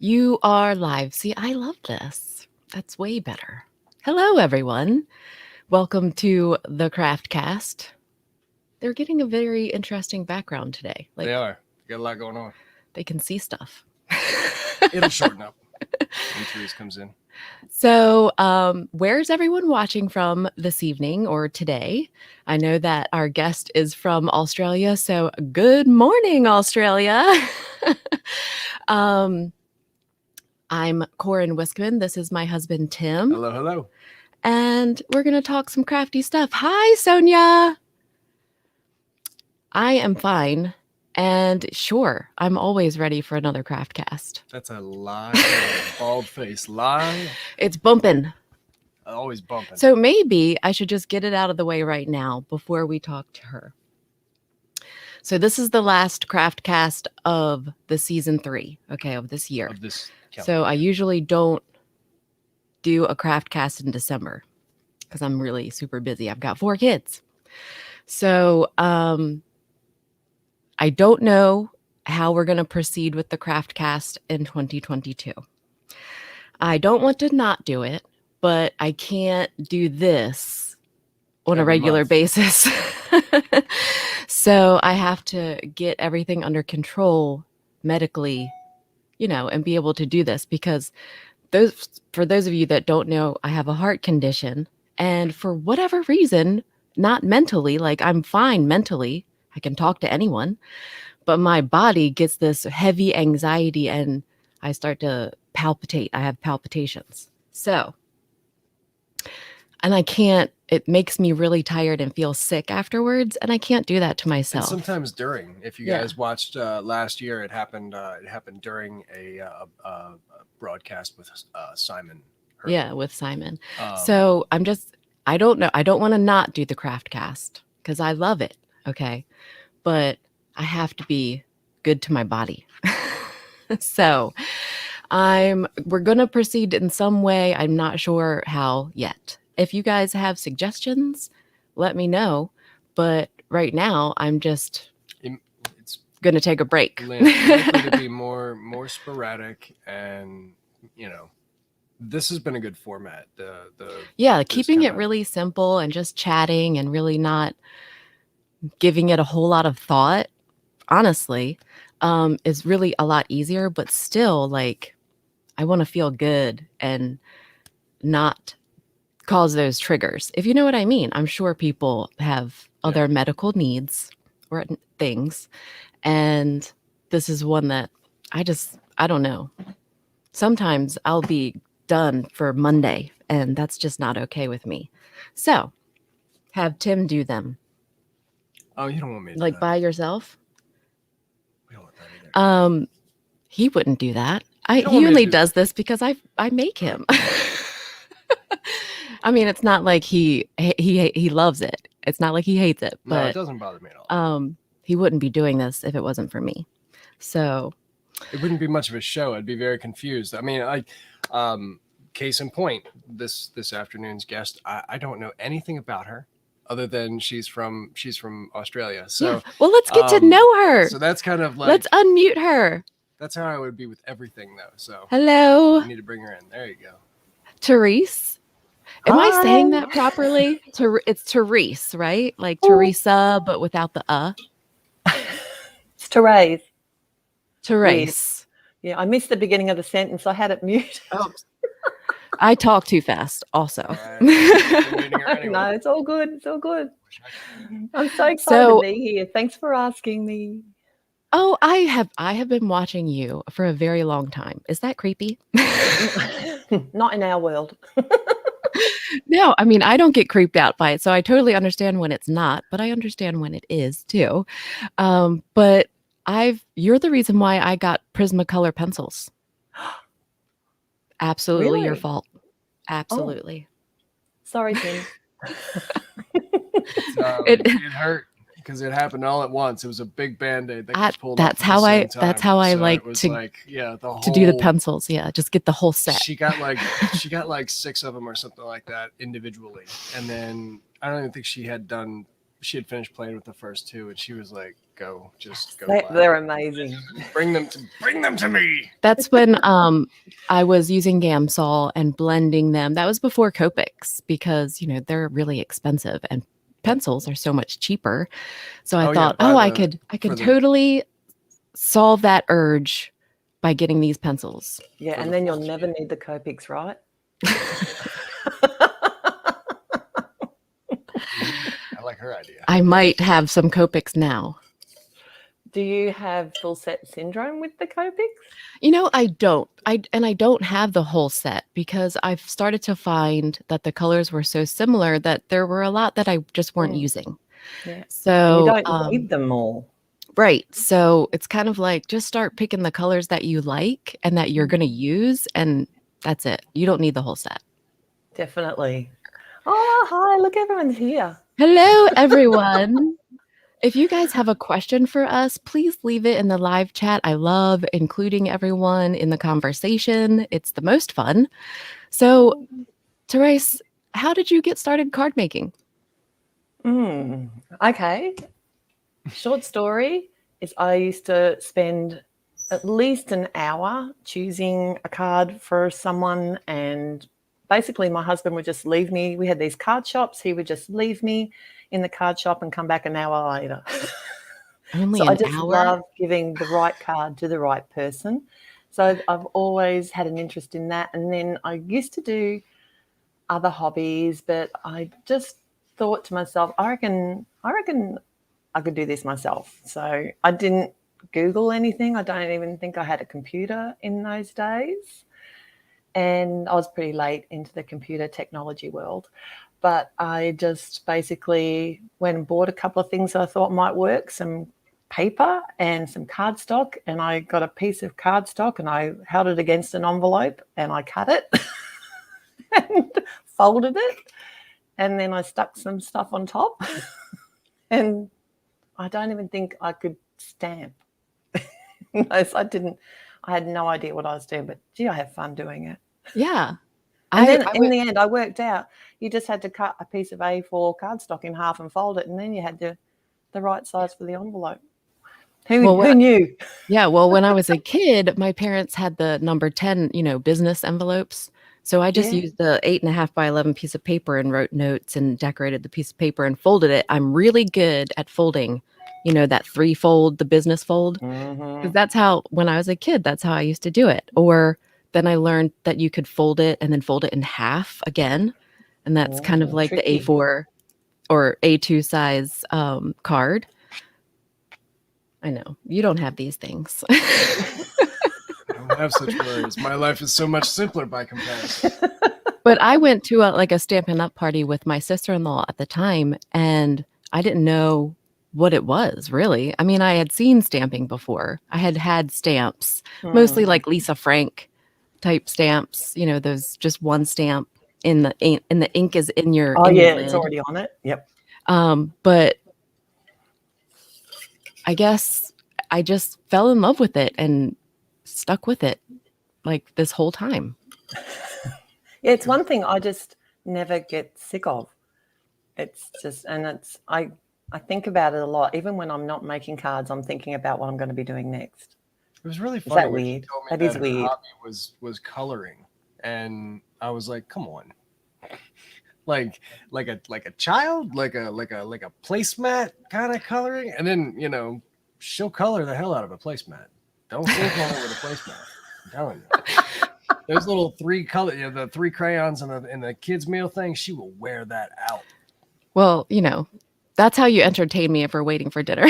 You are live. See, I love this. That's way better. Hello, everyone. Welcome to the Craft Cast. They're getting a very interesting background today. They are. They got a lot going on. They can see stuff. It'll shorten up when Therese comes in. So, where's everyone watching from this evening or today? I know that our guest is from Australia, so good morning, Australia. I'm Corin Wiskman. This is my husband, Tim. Hello, hello. And we're going to talk some crafty stuff. Hi, Sonia. I am fine. And sure, I'm always ready for another craft cast. That's a lie. Bald face lie. It's bumping. Always bumping. So maybe I should just get it out of the way right now before we talk to her. So this is the last craft cast of the season 3, of this year. Of this calendar. So I usually don't do a craft cast in December because I'm really super busy. I've got 4 kids. So I don't know how we're going to proceed with the craft cast in 2022. I don't want to not do it, but I can't do this on a regular basis. So I have to get everything under control medically, and be able to do this because for those of you that don't know, I have a heart condition, and for whatever reason, not mentally, like I'm fine mentally, I can talk to anyone, but my body gets this heavy anxiety and I start to palpitate. I have palpitations. So, and it makes me really tired and feel sick afterwards, and I can't do that to myself. And sometimes during, if you guys watched last year, it happened during a broadcast with Simon. Yeah, with Simon. So I don't know. I don't want to not do the craft cast because I love it. Okay. But I have to be good to my body. So we're going to proceed in some way. I'm not sure how yet. If you guys have suggestions, let me know. But right now, I'm just going to take a break. Likely to be more sporadic, and this has been a good format. Keeping it really simple and just chatting and really not giving it a whole lot of thought, honestly, is really a lot easier. But still, like, I want to feel good and not cause those triggers, if you know what I mean. I'm sure people have other medical needs or things, and this is one that I don't know. Sometimes I'll be done for Monday, and that's just not okay with me. So have Tim do them. Oh, you don't want me to like by yourself? We don't want that either. He wouldn't do that. He only does this because I make him. I mean, it's not like he loves it. It's not like he hates it. But no, it doesn't bother me at all. He wouldn't be doing this if it wasn't for me. So it wouldn't be much of a show. I'd be very confused. I mean, case in point, this afternoon's guest, I don't know anything about her other than she's from Australia. So well, let's get to know her. So that's kind of like, let's unmute her. That's how I would be with everything, though. So hello. I need to bring her in. There you go. Therese. Am I saying that properly? It's Therese, right? Like Teresa, but without the It's Therese. Therese. Yeah, I missed the beginning of the sentence. I had it muted. Oh. I talk too fast also. No, it's all good. It's all good. I'm so excited to be here. Thanks for asking me. Oh, I have been watching you for a very long time. Is that creepy? Not in our world. No, I mean, I don't get creeped out by it. So I totally understand when it's not, but I understand when it is too. But you're the reason why I got Prismacolor pencils. Absolutely really? Your fault. Absolutely. Oh. Sorry, Tim. It hurt because it happened all at once. It was a big Band-Aid that was pulled that's how I like to do the pencils. Yeah, just get the whole set. She got like 6 of them or something like that individually, and then I don't even think she had finished playing with the first 2, and she was like, go. Just go. They're amazing. Bring them to me. That's when I was using Gamsol and blending them. That was before Copics because, you know, they're really expensive and pencils are so much cheaper. So I thought, I could totally solve that urge by getting these pencils. Yeah, and then you'll never need the Copics, right? I like her idea. I might have some Copics now. Do you have full set syndrome with the Copics? You know, I don't. I don't have the whole set because I've started to find that the colors were so similar that there were a lot that I just weren't using. Yeah. So you don't need them all. Right. So it's kind of like just start picking the colors that you like and that you're going to use, and that's it. You don't need the whole set. Definitely. Oh, hi. Look, everyone's here. Hello, everyone. If you guys have a question for us, please leave it in the live chat. I love including everyone in the conversation. It's the most fun. So, Therese, how did you get started card making? Okay. Short story is I used to spend at least an hour choosing a card for someone, and basically my husband would just leave me. We had these card shops. He would just leave me in the card shop and come back an hour later. Only so an I just hour? love giving the right card to the right person. So I've always had an interest in that. And then I used to do other hobbies, but I just thought to myself, I reckon I could do this myself. So I didn't Google anything. I don't even think I had a computer in those days. And I was pretty late into the computer technology world. But I just basically went and bought a couple of things that I thought might work, some paper and some cardstock. And I got a piece of cardstock and I held it against an envelope and I cut it and folded it. And then I stuck some stuff on top. And I don't even think I could stamp. No, so I had no idea what I was doing, but gee, I had fun doing it. Yeah. And then in the end, I worked out you just had to cut a piece of A4 cardstock in half and fold it, and then you had the right size for the envelope. Who knew? Yeah, well, when I was a kid, my parents had the number 10, business envelopes. So I just used the 8.5 by 11 piece of paper and wrote notes and decorated the piece of paper and folded it. I'm really good at folding, that 3-fold, the business fold. Because that's how, when I was a kid, that's how I used to do it. Or then I learned that you could fold it and then fold it in half again. And that's kind of like tricky. The A4 or A2 size card. I know. You don't have these things. I don't have such worries. My life is so much simpler by comparison. But I went to a Stampin' Up! Party with my sister-in-law at the time, and I didn't know what it was, really. I mean, I had seen stamping before. I had stamps, mostly like Lisa Frank type stamps, those just one stamp in the ink, and the ink is in your it's lid. already on it. Yep. But I guess I just fell in love with it and stuck with it like this whole time. Yeah, it's one thing I just never get sick of. It's just, and I think about it a lot. Even when I'm not making cards, I'm thinking about what I'm going to be doing next. It was really funny. Is that weird? That is weird. Hobby was coloring, and I was like, "Come on, like a child, like a placemat kind of coloring." And then she'll color the hell out of a placemat. Don't think on it with a placemat. I'm telling you. Those little 3 color, the 3 crayons in the kids' meal thing, she will wear that out. Well, that's how you entertain me if we're waiting for dinner.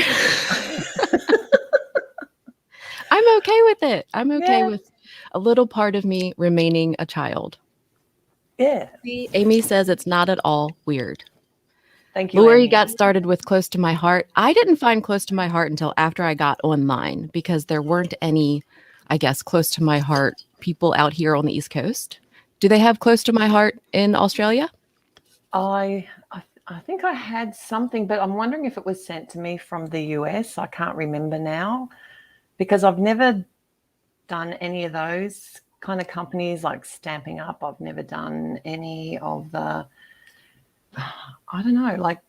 I'm okay with it. I'm okay with a little part of me remaining a child. Yeah. See, Amy says it's not at all weird. Thank you. Lori Amy. got started with Close to My Heart. I didn't find Close to My Heart until after I got online because there weren't any, I guess, Close to My Heart people out here on the East Coast. Do they have Close to My Heart in Australia? I think I had something, but I'm wondering if it was sent to me from the US. I can't remember now because I've never done any of those kind of companies like Stamping Up. I've never done any of the, I don't know, like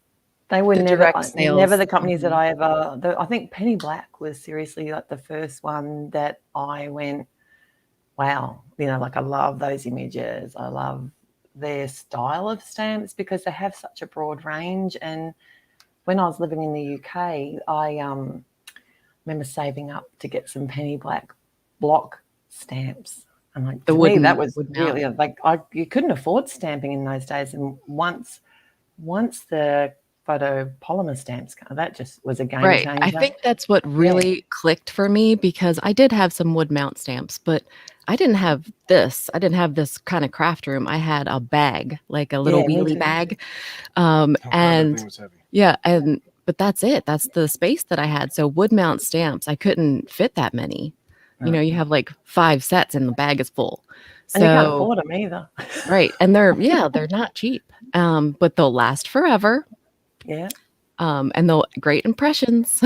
They were the direct never sales. the companies that Mhm. I ever. I think Penny Black was seriously like the first one that I went, wow, like I love those images. I love their style of stamps because they have such a broad range. And when I was living in the UK, I remember saving up to get some Penny Black block stamps. And like The to me, that wooden was wood mount. really like you couldn't afford stamping in those days. And once the photopolymer stamps came, that just was a game Right. I changer. think that's what Yeah. really clicked for me because I did have some wood mount stamps, but I didn't have this. I didn't have this kind of craft room. I had a bag, like a little Yeah, me wheelie too. bag. Oh god, that And thing was heavy. yeah, but that's it. That's the space that I had. So wood mount stamps, I couldn't fit that many. No. You have like 5 sets and the bag is full. And you can't So, afford them either. right. And they're not cheap. But they'll last forever. Yeah. And they'll great impressions.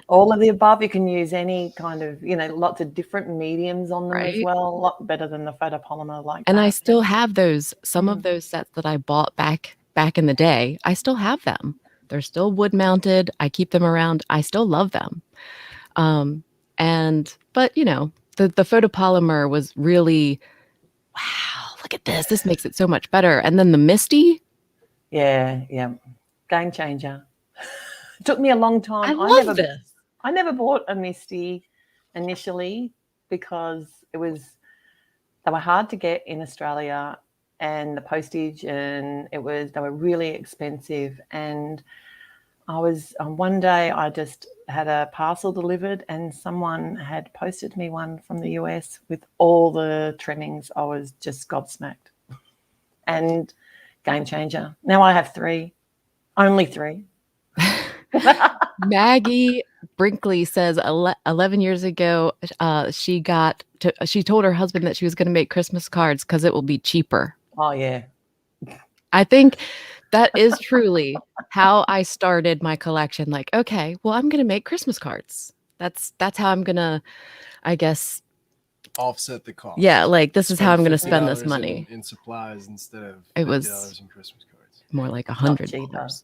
All of the above. You can use any kind of, lots of different mediums on them as Right. well. A lot better than the photopolymer like And I that. still have some of Mm. those sets that I bought back in the day. I still have them. They're still wood mounted. I keep them around. I still love them. But the photopolymer was really, wow, look at this. This makes it so much better. And then the Misty, Yeah, yeah. Game changer. It took me a long I time. love this. I never bought a Misty initially because they were hard to get in Australia, and the postage, and they were really expensive. And one day I just had a parcel delivered, and someone had posted me one from the US with all the trimmings. I was just gobsmacked. And game changer. Now I have 3, only 3. Maggie Brinkley says 11 years ago, she told her husband that she was going to make Christmas cards because it will be cheaper. Oh yeah. I think that is truly how I started my collection. Like, okay, well, I'm going to make Christmas cards. That's how I'm going to, I guess, Offset the cost. yeah, like this is how I'm going to spend this $50 money. in supplies instead of It $50 was in Christmas cards. more like Not cheaper. $100.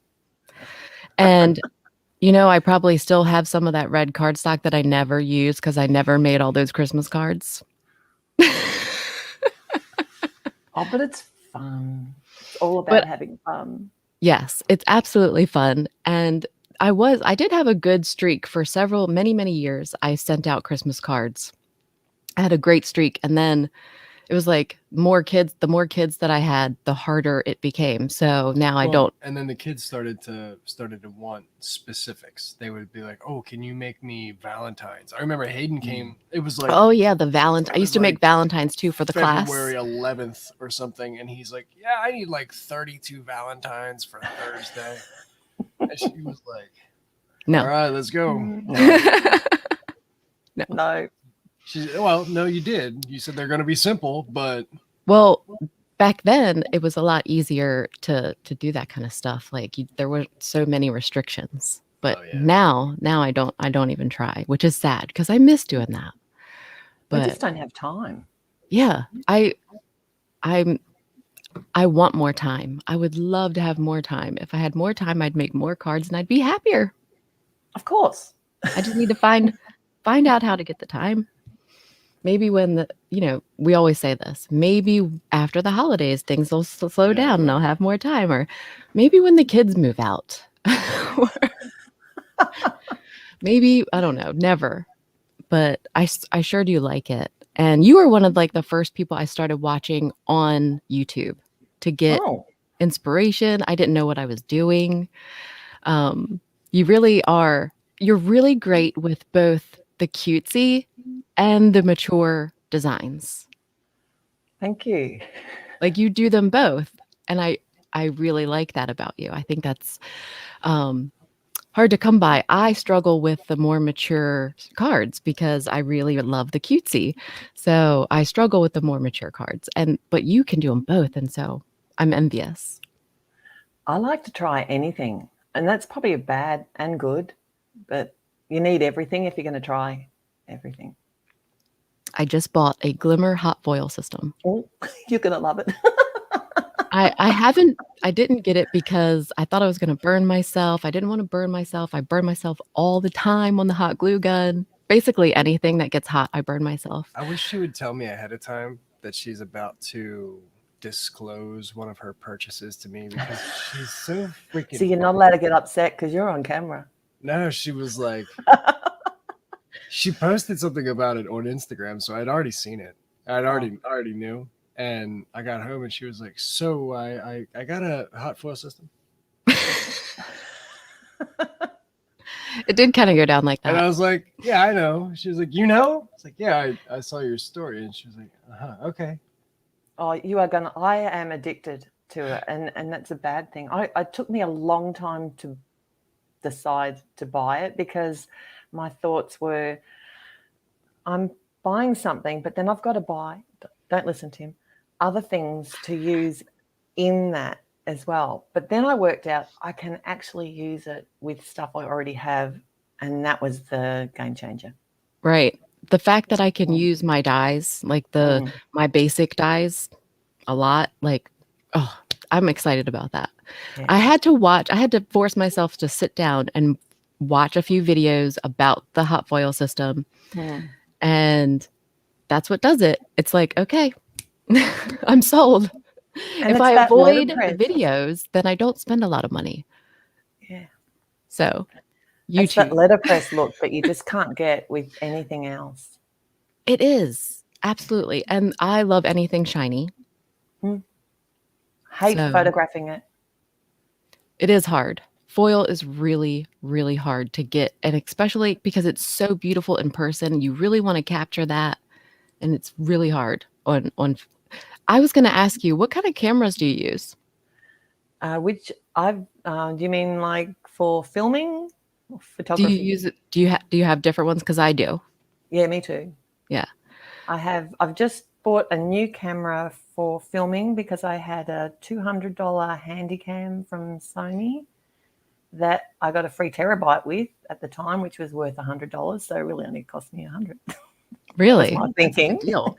And I probably still have some of that red cardstock that I never used because I never made all those Christmas cards. Oh, but it's fun. It's all about But having fun. yes, it's absolutely fun. And I did have a good streak for many, many years. I sent out Christmas cards. I had a great streak. And then it was like the more kids that I had, the harder it became. So now I don't. And then the kids started to want specifics. They would be like, "Oh, can you make me Valentines?" I remember Hayden came. It was like, Oh yeah, the Valentine. I used to make Valentines too for the February class. 11th or something, and he's like, "Yeah, I need like 32 Valentines for Thursday." And she was like, No. "All right, let's go." No. Well, no, you did. You said they're going to be simple, but Well, back then it was a lot easier to do that kind of stuff. Like there weren't so many restrictions. But now I don't even try, which is sad because I miss doing that. But We just don't have time. yeah, I want more time. I would love to have more time. If I had more time, I'd make more cards and I'd be happier. Of course. I just need to find out how to get the time. Maybe when we always say this, maybe after the holidays, things will slow down and I'll have more time. Or maybe when the kids move out. Maybe, I don't know, never. But I sure do like it. And you were one of like the first people I started watching on YouTube to get inspiration. I didn't know what I was doing. You really are. You're really great with both the cutesy and the mature designs. Thank you. Like you do them both. And I really like that about you. I think that's hard to come by. I struggle with the more mature cards because I really love the cutesy. So I struggle with the more mature cards. But you can do them both. And so I'm envious. I like to try anything. And that's probably a bad and good, but you need everything if you're going to try everything. I just bought a Glimmer hot foil system. Oh, you're going to love it. I didn't get it because I thought I was gonna burn myself. I didn't wanna burn myself. I burn myself all the time on the hot glue gun. Basically anything that gets hot, I burn myself. I wish she would tell me ahead of time that she's about to disclose one of her purchases to me because she's so freaking. So you're not allowed to get upset because you're on camera. No, she was like, she posted something about it on Instagram, so I'd already seen it. I'd already knew, and I got home and she was like, "So I got a hot foil system." It did kind of go down like And I that. was like, "Yeah, I know." She was like, "You know?" It's like, "Yeah, I saw your story." And she was like, "Okay." Oh, you are gonna. I am addicted to it, and that's a bad thing. It took me a long time to decide to buy it because my thoughts were, I'm buying something, but then I've got to buy. Don't listen to him. Other things to use in that as well. But then I worked out I can actually use it with stuff I already have, and that was the game changer. Right. The fact that I can use my dyes, like my basic dyes a lot, like, oh, I'm excited about that. Yeah. I had to force myself to sit down and watch a few videos about the hot foil system. And that's what does it. It's like, okay, I'm sold. And if I that avoid the letterpress. videos, then I don't spend a lot of money. Yeah. So It's that YouTube. letterpress look that you just can't get with anything else. It is. Absolutely. And I love anything shiny. Hate So- photographing it. It is hard. Foil is really, really hard to get. And especially because it's so beautiful in person, you really want to capture that. And it's really hard on. I was going to ask you, what kind of cameras do you use? Do you mean like for filming or Do photography? you use it? Do you have different ones? Because I do. Yeah, me too. Yeah. I've just bought a new camera for filming because I had a $200 Handycam from Sony that I got a free terabyte with at the time, which was worth $100. So it really only cost me $100. Really? My thinking. That's a good deal.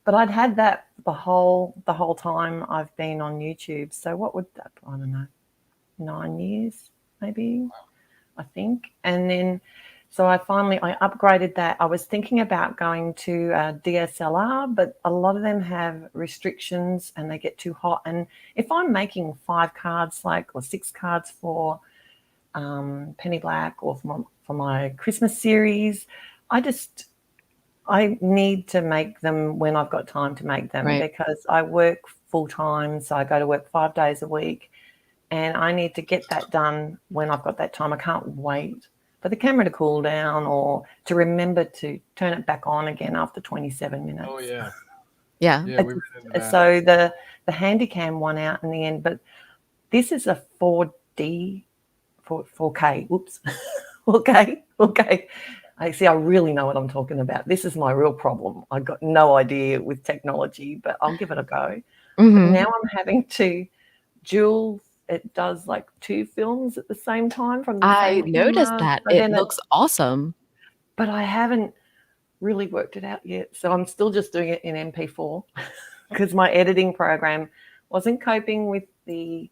But I'd had that the whole time I've been on YouTube. So what would that? I don't know, 9 years maybe, I think. And then, so I upgraded that. I was thinking about going to DSLR, but a lot of them have restrictions and they get too hot. And if I'm making 5 cards, or 6 cards for Penny Black or for my Christmas series, I need to make them when I've got time to make them, Right. because I work full time. So I go to work 5 days a week and I need to get that done when I've got that time. I can't wait for the camera to cool down or to remember to turn it back on again after 27 minutes. Oh yeah. Yeah. Yeah, we were into that. So the Handycam won out in the end, but this is a 4K. Whoops. 4K. I see. I really know what I'm talking about. This is my real problem. I've got no idea with technology, but I'll give it a go. Mhm. But now I'm having to dual. It does like 2 films at the same time from the I same noticed camera. that. So It then looks awesome. but I haven't really worked it out yet. So I'm still just doing it in MP4 because my editing program wasn't coping with the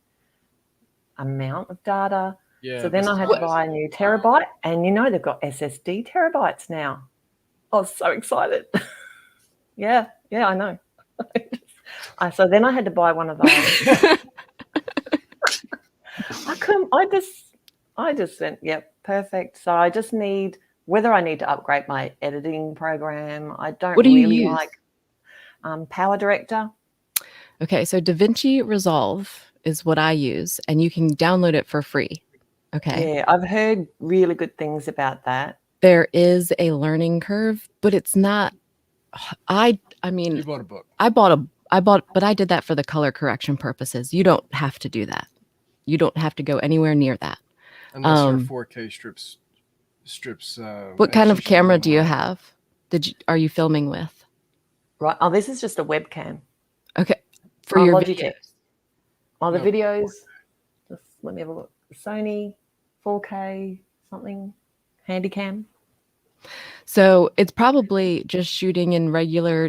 amount of data. Yeah. So then I had to buy a new terabyte, and they've got SSD terabytes now. I was so excited. yeah, I know. So then I had to buy one of those. I just went, yep, perfect. So I just need, whether I need to upgrade my editing program. I don't What do you really use? like Power Director. Okay, so DaVinci Resolve is what I use, and you can download it for free. Okay. Yeah, I've heard really good things about that. There is a learning curve, but it's not. I mean, You bought a book. but I did that for the color correction purposes. You don't have to do that. You don't have to go anywhere near that. Unless your 4K strips. What kind of extra camera shit do you on. have? Are you filming with? Right. Oh, this is just a webcam. Okay, for your Logitech. videos. Oh, the No, videos. Let me have a look. Sony 4K something Handycam. So it's probably just shooting in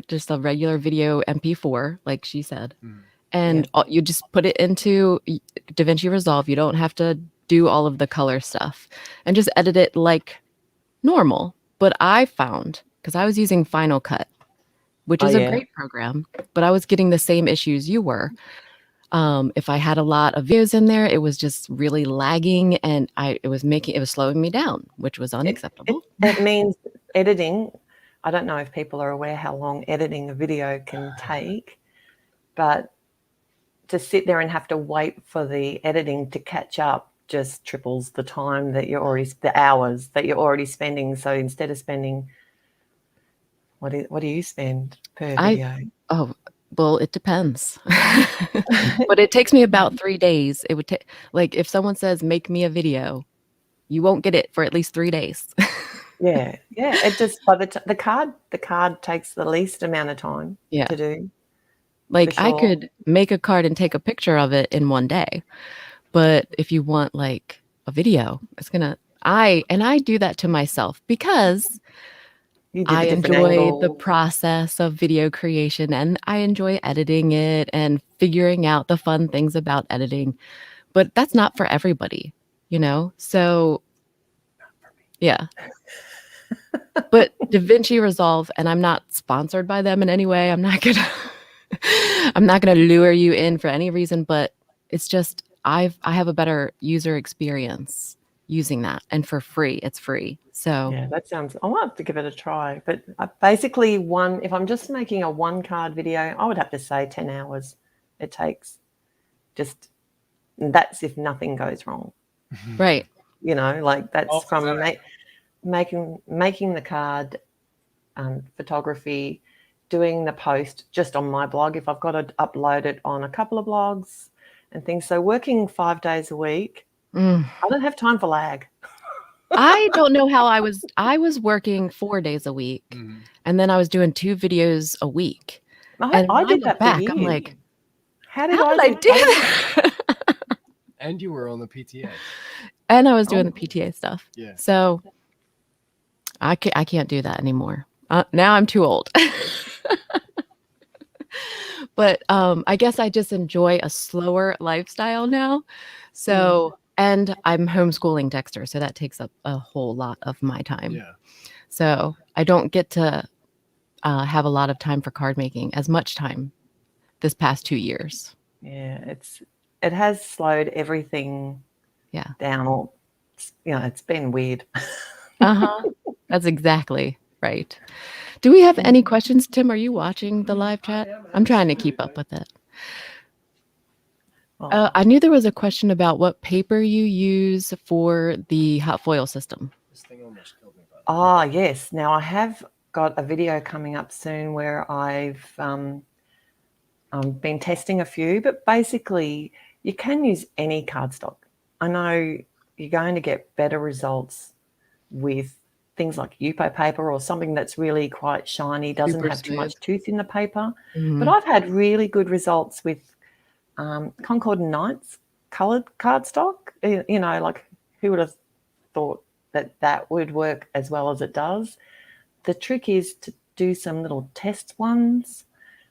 just a regular video MP4, like she said. Mhm. and you just put it into DaVinci Resolve. You don't have to do all of the color stuff, and just edit it like normal. But I found, because I was using Final Cut, which is a great program, but I was getting the same issues you were. If I had a lot of videos in there, it was just really lagging, and it was slowing me down, which was unacceptable. It means editing. I don't know if people are aware how long editing a video can take, but to sit there and have to wait for the editing to catch up just triples the time that the hours that you're already spending. So instead of spending, what do you spend per video? Well, it depends. But it takes me about 3 days. It would take, like, if someone says, make me a video, you won't get it for at least 3 days. Yeah. It just, by the card takes the least amount of time to do. Like, I could make a card and take a picture of it in 1 day. But if you want like a video, I do that to myself because I enjoy the process of video creation, and I enjoy editing it and figuring out the fun things about editing. But that's not for everybody, So, yeah. But DaVinci Resolve, and I'm not sponsored by them in any way. I'm not gonna lure you in for any reason, but it's just I have a better user experience using that, and for free. It's free. So yeah, that sounds. I might have to give it a try. But basically, if I'm just making a 1-card video, I would have to say 10 hours it takes. That's if nothing goes wrong. Right. Like that's from making the card, photography, doing the post just on my blog if I've got to upload it on a couple of blogs and things. So working 5 days a week, I don't have time for lag. I don't know how I was working 4 days a week, and then I was doing 2 videos a week. I did that for years. I'm like, how did I do that? And you were on the PTA. And I was doing the PTA stuff. Yeah. So I can't do that anymore. Now I'm too old. But I guess I just enjoy a slower lifestyle now. So, and I'm homeschooling Dexter, so that takes up a whole lot of my time. Yeah. So I don't get to have a lot of time for card making, as much time this past 2 years. Yeah, it has slowed everything down. It's been weird. That's exactly right. Do we have any questions, Tim? Are you watching the live chat? I'm trying to keep up with it. I knew there was a question about what paper you use for the hot foil system. This thing almost killed me. Yes. Now I have got a video coming up soon where I've been testing a few, but basically you can use any cardstock. I know you're going to get better results with things like Yupo paper or something that's really quite shiny, doesn't have too much tooth in the paper. But I've had really good results with Concord and Knights coloured cardstock. Like who would have thought that would work as well as it does? The trick is to do some little test ones,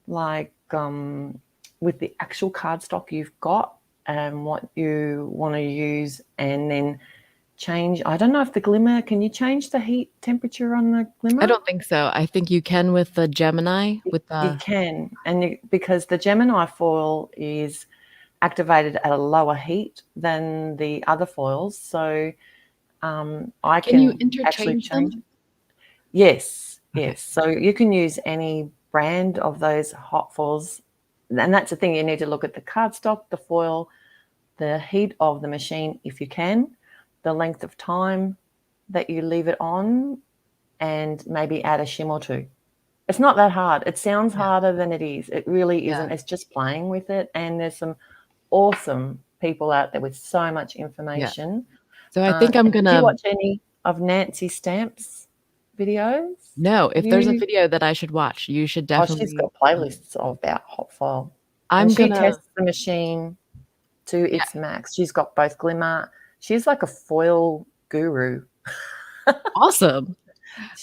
like with the actual cardstock you've got and what you want to use, and then change. I don't know if the glimmer, can you change the heat temperature on the glimmer? I don't think so. I think you can with the Gemini. You can, because the Gemini foil is activated at a lower heat than the other foils, so I can you interchange change them? Yes, Okay. yes. So you can use any brand of those hot foils, and that's the thing. You need to look at the cardstock, the foil, the heat of the machine if you can, the length of time that you leave it on, and maybe add a shim or two. It's not that hard. It sounds harder than it is. It really isn't. It's just playing with it, and there's some awesome people out there with so much information. So I think I'm gonna. Do you watch any of Nancy Stamp's videos? No, if there's a video that I should watch, you should definitely. She's got playlists about hot foil. She She tests the machine to its max. She's got both glimmer. She's like a foil guru. Awesome.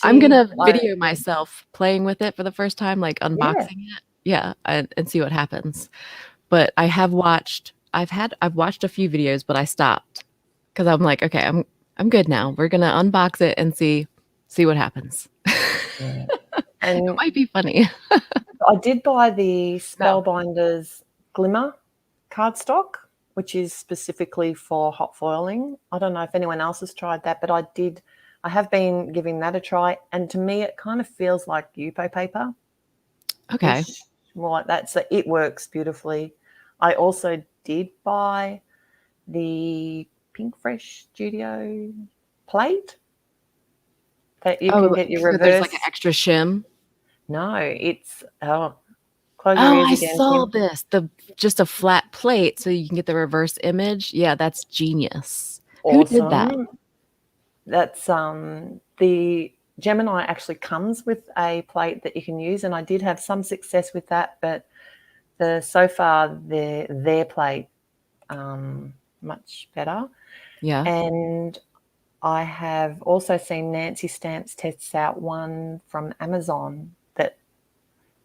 I'm gonna video myself playing with it for the first time, like unboxing it. Yeah, and see what happens. but I've watched a few videos, but I stopped because I'm like, okay, I'm good now. We're gonna unbox it and see what happens. Yeah. It And might be funny. I did buy the No. Spellbinders Glimmer cardstock, which is specifically for hot foiling. I don't know if anyone else has tried that, but I did. I have been giving that a try, and to me, it kind of feels like Yupo paper Okay. ish, more like that. So it works beautifully. I also did buy the Pink Fresh Studio plate that you can Oh, get your so there's like an reverse. extra shim. No, it's close your Oh, ears I again, saw Kim. this. The Just a flat plate so you can get the reverse image. Yeah, that's genius. Who did that? Awesome. That's the Gemini actually comes with a plate that you can use, and I did have some success with that, but so far their plate much better. Yeah. And I have also seen Nancy Stamps tests out one from Amazon that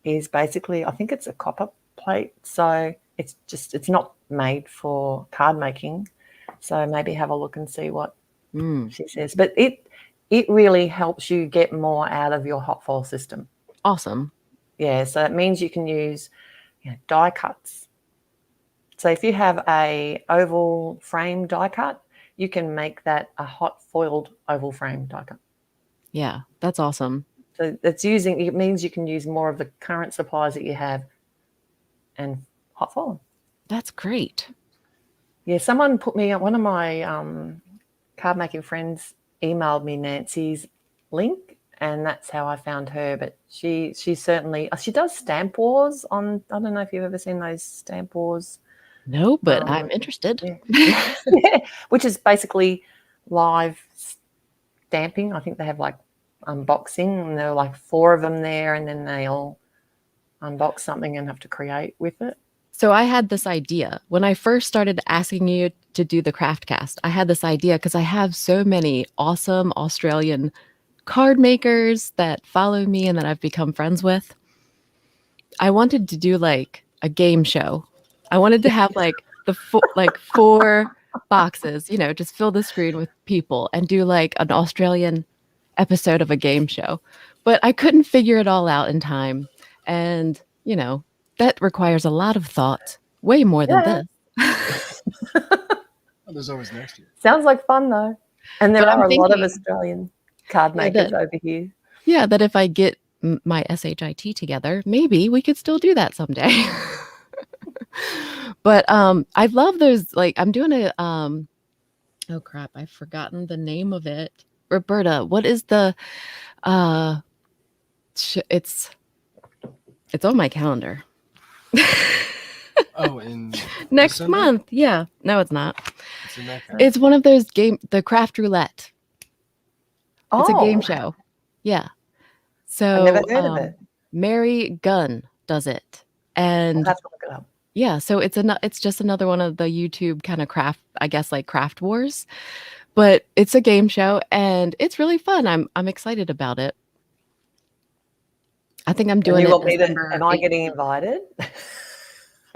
is basically, I think it's a copper plate, so it's not made for card making. So maybe have a look and see what Mm, she says. But it really helps you get more out of your hot foil system. awesome. Yeah, so it means you can use die cuts. So if you have a oval frame die cut, you can make that a hot foiled oval frame die cut. Yeah, that's awesome. So it means you can use more of the current supplies that you have and hot foil. That's great. Yeah, someone put me one of my card making friends emailed me Nancy's link, and that's how I found her. But she certainly she does Stamp Wars on. I don't know if you've ever seen those Stamp Wars. No, but I'm interested. Yeah. Yeah, which is basically live stamping. I think they have like unboxing, and there are like 4 of them there, and then they all unbox something and have to create with it. So I had this idea when I first started asking you to do the craft cast. I had this idea because I have so many awesome Australian card makers that follow me and that I've become friends with. I wanted to do like a game show. I wanted to have like like 4 boxes, just fill the screen with people and do like an Australian episode of a game show. But I couldn't figure it all out in time. And, that requires a lot of thought, way more than Yeah, this. Oh, there's always next year. sounds like fun though. And there But I'm are a lot of thinking, Australian card yeah, makers over here. that if I get my SHIT together, maybe we could still do that someday. But I love those. Like I'm doing oh crap, I've forgotten the name of it. Roberta, what is the uh it's on my calendar. Oh, in Next December? month. Yeah. No, it's not. It's in that It's one of those the craft roulette. It's a game Oh, show. Yeah. I've never So heard of it. Mary Gunn does it. I'll And have to look it up. yeah, so it's just another one of the YouTube kind of craft, I guess, like craft wars. But it's a game show and it's really fun. I'm excited about it. I think I'm And doing you it want me to? December Am I 8th. getting invited?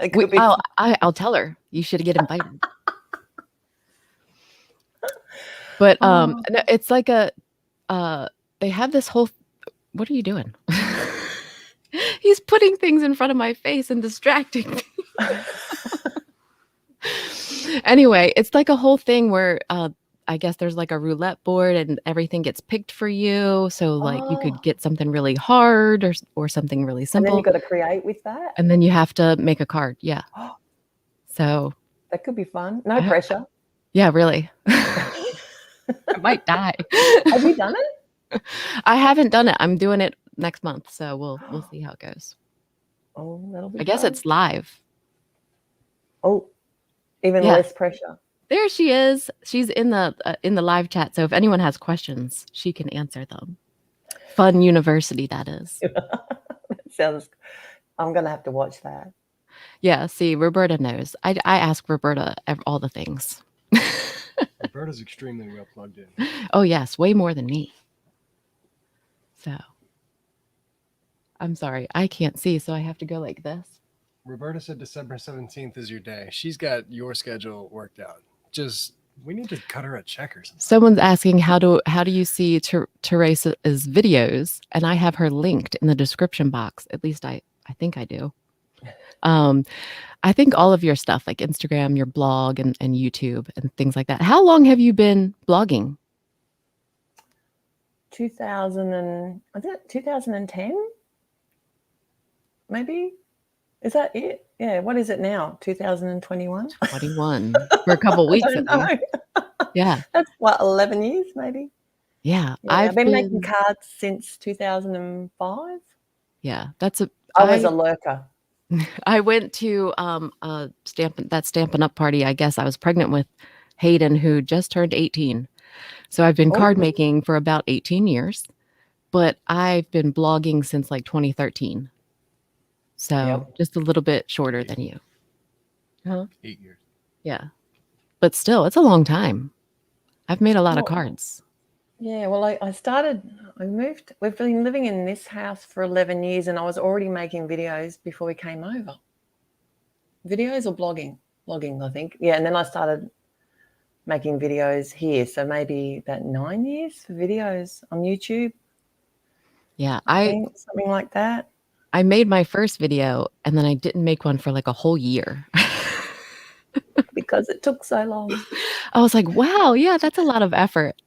It could be. I'll tell her you should get invited. But Oh. no, it's like they have this whole. What are you doing? He's putting things in front of my face and distracting me. Anyway, it's like a whole thing where I guess there's like a roulette board and everything gets picked for you. So like you could Oh. get something really hard or something really And then simple. you've got to create with that. And then you have to make a card. Yeah. So That could be fun. No pressure. yeah, really. I might die. Have you done it? I haven't done it. I'm doing it next month, so we'll see how it goes. Oh, that'll be I guess fun. it's live. Oh, even Yeah. less pressure. There she is. She's in the live chat. So if anyone has questions, she can answer them. Fun University, that is. Sounds. I'm gonna have to watch that. Yeah. See, Roberta knows. I ask Roberta all the things. Roberta's extremely well plugged in. Oh yes, way more than me. So I'm sorry, I can't see, so I have to go like this. Roberta said December 17th is your day. She's got your schedule worked out. Just we need to cut her a check or something. Someone's asking how do you see Therese's videos, and I have her linked in the description box. At least I think I do. I think all of your stuff, like Instagram, your blog, and YouTube, and things like that. How long have you been blogging? 2010, maybe. Is that it? Yeah. What is it now? 2021. 21 for a couple weeks. I don't know. Yeah. That's what, 11 years, maybe. Yeah. I've been making cards since 2005. Yeah, I was a lurker. I went to a Stampin' Up party. I guess I was pregnant with Hayden, who just turned 18. So I've been card making for about 18 years, but I've been blogging since like 2013. So just a little bit shorter than you. Huh? 8 years. Yeah. But still, it's a long time. I've made a lot of cards. Yeah, well, we've been living in this house for 11 years, and I was already making videos before we came over. Videos or blogging? Blogging, I think. Yeah, and then I started making videos here. So maybe about 9 years for videos on YouTube. Yeah, I think, something like that. I made my first video, and then I didn't make one for like a whole year. Because it took so long. I was like, wow, yeah, that's a lot of effort.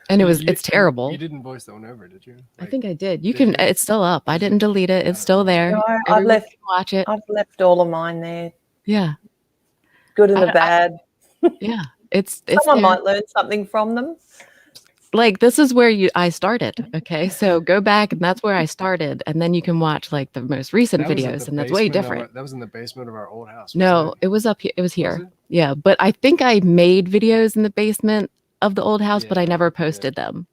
And it's terrible. You didn't voice that one over, did you? I think I did. It's still up. I didn't delete it. It's still there. No, I've left, watch it. I've left all of mine there. Yeah. Good and the bad. Yeah. It's Someone might learn something from them. Like, this is where I started. Okay. So go back, and that's where I started. And then you can watch like the most recent videos, and that's way different. That was in the basement of our old house. No, it was up here. It was here. Yeah. But I think I made videos in the basement of the old house, but I never posted them.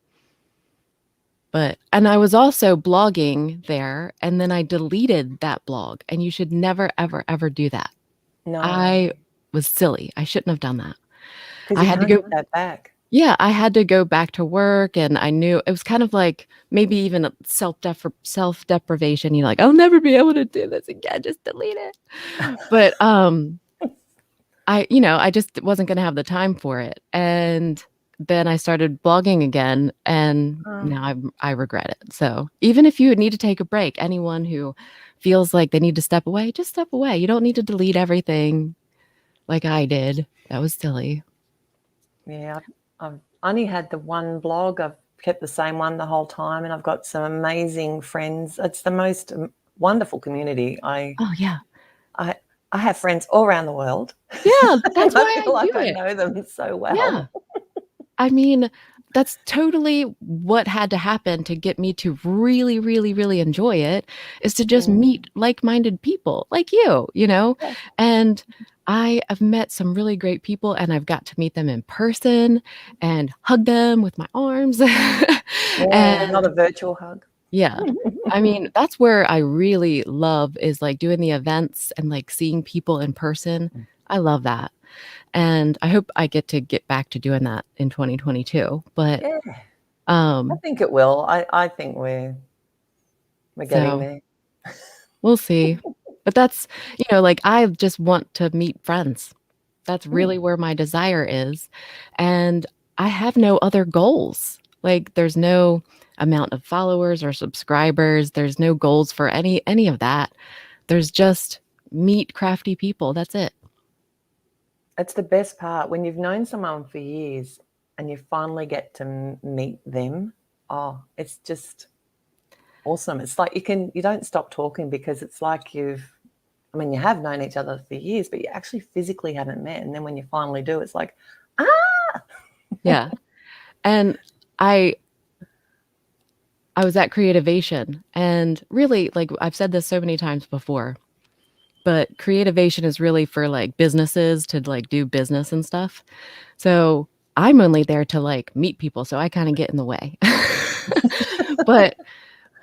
And I was also blogging there, and then I deleted that blog, and you should never, ever, ever do that. No. I was silly. I shouldn't have done that. I had to go that back. Yeah, I had to go back to work, and I knew it was kind of like maybe even a self-deprivation. You're like, I'll never be able to do this again. Just delete it. But I just wasn't going to have the time for it. And then I started blogging again, and now I regret it. So even if you need to take a break, anyone who feels like they need to step away, just step away. You don't need to delete everything like I did. That was silly. Yeah, I've only had the one blog. I've kept the same one the whole time, and I've got some amazing friends. It's the most wonderful community. I have friends all around the world. Yeah, that's why I feel like I know them so well. Yeah. I mean, that's totally what had to happen to get me to really, really, really enjoy it, is to just meet like-minded people like you, Yeah. And I have met some really great people, and I've got to meet them in person and hug them with my arms. And not a virtual hug. Yeah. I mean, that's where I really love, is like doing the events and like seeing people in person. I love that. And I hope I get back to doing that in 2022. But I think it will. I think we're getting there. We'll see. But that's, like, I just want to meet friends. That's really where my desire is. And I have no other goals. Like, there's no amount of followers or subscribers. There's no goals for any of that. There's just meet crafty people. That's it. It's the best part when you've known someone for years and you finally get to meet them. Oh, it's just awesome. It's like you don't stop talking, because it's like you have known each other for years, but you actually physically haven't met. And then when you finally do, it's like, Yeah. And I was at Creativation, and really, like, I've said this so many times before, but Creativation is really for like businesses to like do business and stuff. So I'm only there to like meet people. So I kind of get in the way. But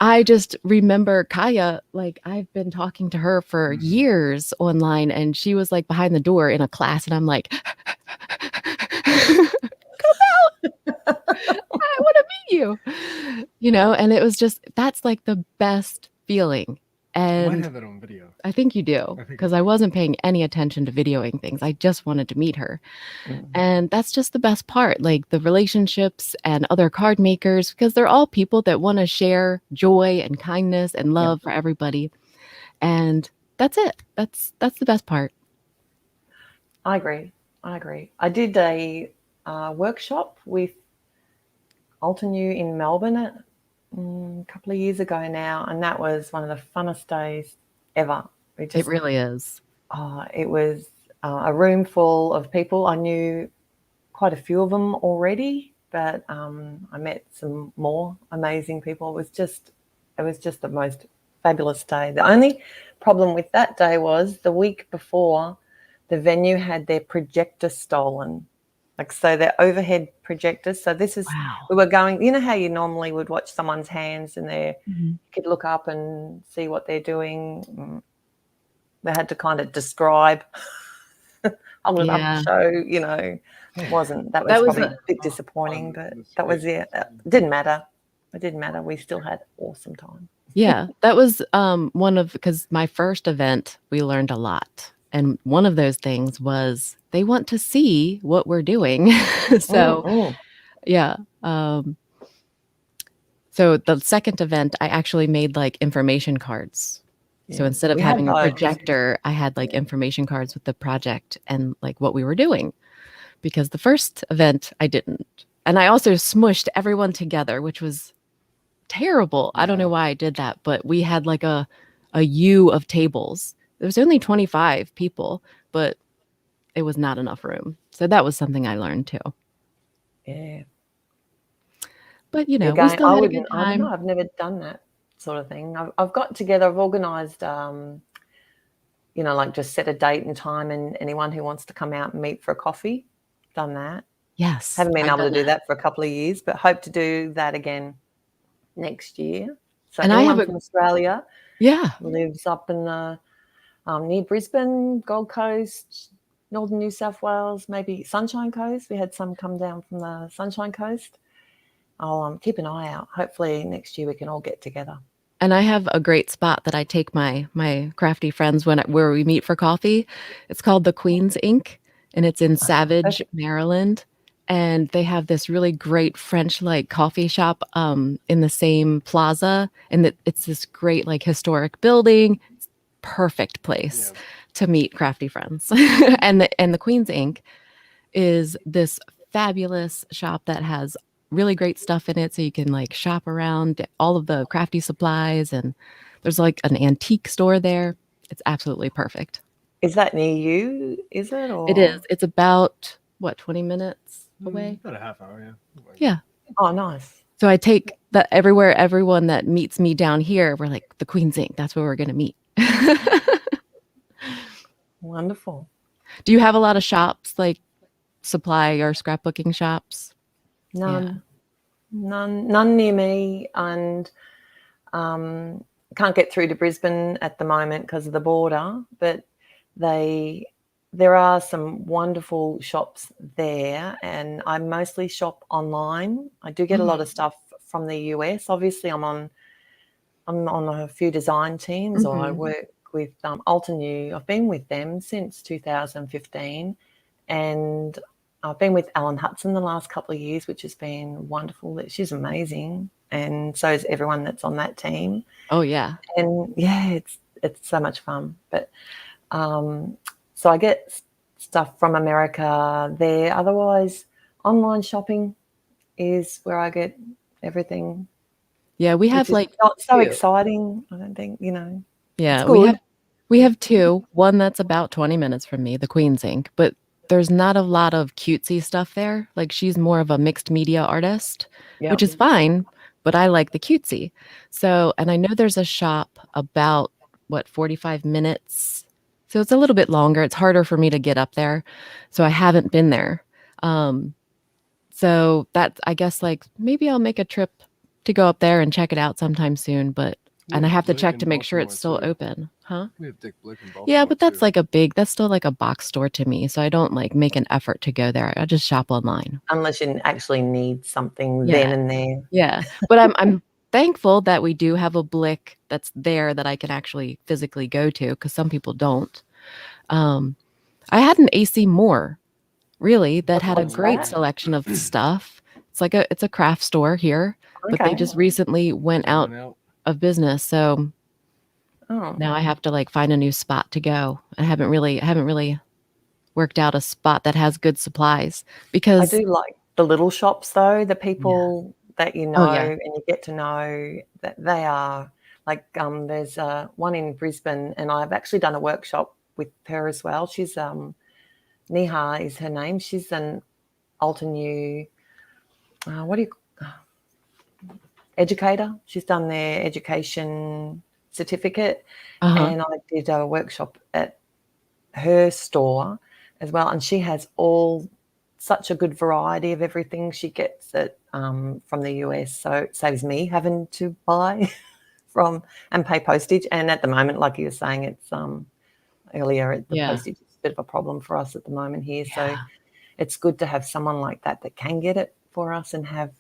I just remember Kaya, like, I've been talking to her for years online, and she was like behind the door in a class, and I'm like, come out. I want to meet you, and it was just, that's like the best feeling I might And have that on video. I think you do, I think I because I do. wasn't paying any attention to videoing things. I just wanted to meet her. Mm. And that's just the best part, like the relationships and other card makers, because they're all people that want to share joy and kindness and Yeah. love for everybody. And that's it. That's the best part. I agree. I did a workshop with Altenew in Melbourne a couple of years ago now, and that was one of the funnest days ever. It really is. It was a room full of people. I knew quite a few of them already, but I met some more amazing people. It was just the most fabulous day. The only problem with that day was the week before, the venue had their projector stolen. Like, so their overhead projectors. So this is, Wow. we were going, you know how you normally would watch someone's hands and Mhm. you could look up and see what they're doing. They had to kind of describe, hold it up, Yeah. show, you know, that was That was probably a a bit disappointing, but this that was it. Didn't matter. It didn't matter. We still had awesome time. Yeah, that was one of, because my first event, we learned a lot. And one of those things was they want to see what we're doing. So, Mm. yeah. So the second event, I actually made like information cards. So Yeah, instead of we had having a those. projector, I had like information cards with the project and like what we were doing. Because the first event, I didn't. And I also smushed everyone together, which was terrible. I don't know Yeah. why I did that, but we had like a U of tables. There was only 25 people, but it was not enough room. So that was something I learned too. Yeah. But you know, we Again, still had a good I don't know. time. I've never done that sort of thing. I've got together, I've organised, you know, like just set a date and time and anyone who wants to come out and meet for a coffee, done that. Yes. Haven't been I've able to done do that. that for a couple of years, but hope to do that again next year. So And I have anyone a, from Australia yeah. lives up in the near Brisbane, Gold Coast, northern New South Wales, maybe Sunshine Coast. We had some come down from the Sunshine Coast. I'll keep an eye out. Hopefully next year we can all get together. And I have a great spot that I take my crafty friends where we meet for coffee. It's called the Queen's Ink, and it's in Savage, Perfect. Maryland. And they have this really great French like coffee shop in the same plaza, and it's this great like historic building. It's perfect place Yeah. to meet crafty friends. And the Queen's Ink is this fabulous shop that has really great stuff in it, so you can like shop around all of the crafty supplies, and there's like an antique store there. It's absolutely perfect. Is that near you? Is it It is. or? It's about what, 20 minutes away? About a half hour, yeah. Yeah. Oh, nice. So I take that everywhere, everyone that meets me down here, we're like the Queen's Ink. That's where we're going to meet. Wonderful. Do you have a lot of shops, like supply or scrapbooking shops? None near me, and can't get through to Brisbane at the moment because of the border, but there are some wonderful shops there, and I mostly shop online. I do get a lot of stuff from the US. Obviously, I'm on a few design teams, or I work with Altenew. I've been with them since 2015, and I've been with Alan Hudson the last couple of years, which has been wonderful. She's amazing, and so is everyone that's on that team. Oh yeah. And yeah, it's so much fun. But so I get stuff from America there. Otherwise, online shopping is where I get everything. Yeah, we have Which is like not so two. exciting. I don't think, you know. Yeah, It's good. we have two. One that's about 20 minutes from me, the Queen's Ink, but there's not a lot of cutesy stuff there. Like she's more of a mixed media artist, which is fine, but I like the cutesy. So, and I know there's a shop about 45 minutes. So it's a little bit longer. It's harder for me to get up there. So I haven't been there. So that, I guess, like maybe I'll make a trip to go up there and check it out sometime soon, but and I have to check to make sure it's still open. Huh? We have Dick Blick in Baltimore. Yeah, but that's too. like that's still like a box store to me. So I don't like make an effort to go there. I just shop online. Unless you actually need something Yeah. then and there. Yeah. But thankful that we do have a Blick that's there that I can actually physically go to, because some people don't. Um, I had an AC Moore, really, that had a What's great that? selection of stuff. It's a craft store here, but they Okay. just recently went out Going out. of business, so Oh, now I have to like find a new spot to go. I haven't really worked out a spot that has good supplies I because do like the little shops though, the yeah. people that you Oh know yeah. and you get to know that they are like there's one in Brisbane and I've actually done a workshop with her as well. She's Niha is her name. She's an Altenew what do you educator. She's done their education certificate Uh-huh. and I did a workshop at her store as well, and she has such a good variety of everything. She gets it from the US, so it saves me having to buy from and pay postage. And at the moment, like you were saying, it's earlier, the Yeah. postage is a bit of a problem for us at the moment here. So Yeah. it's good to have someone like that that can get it for us and have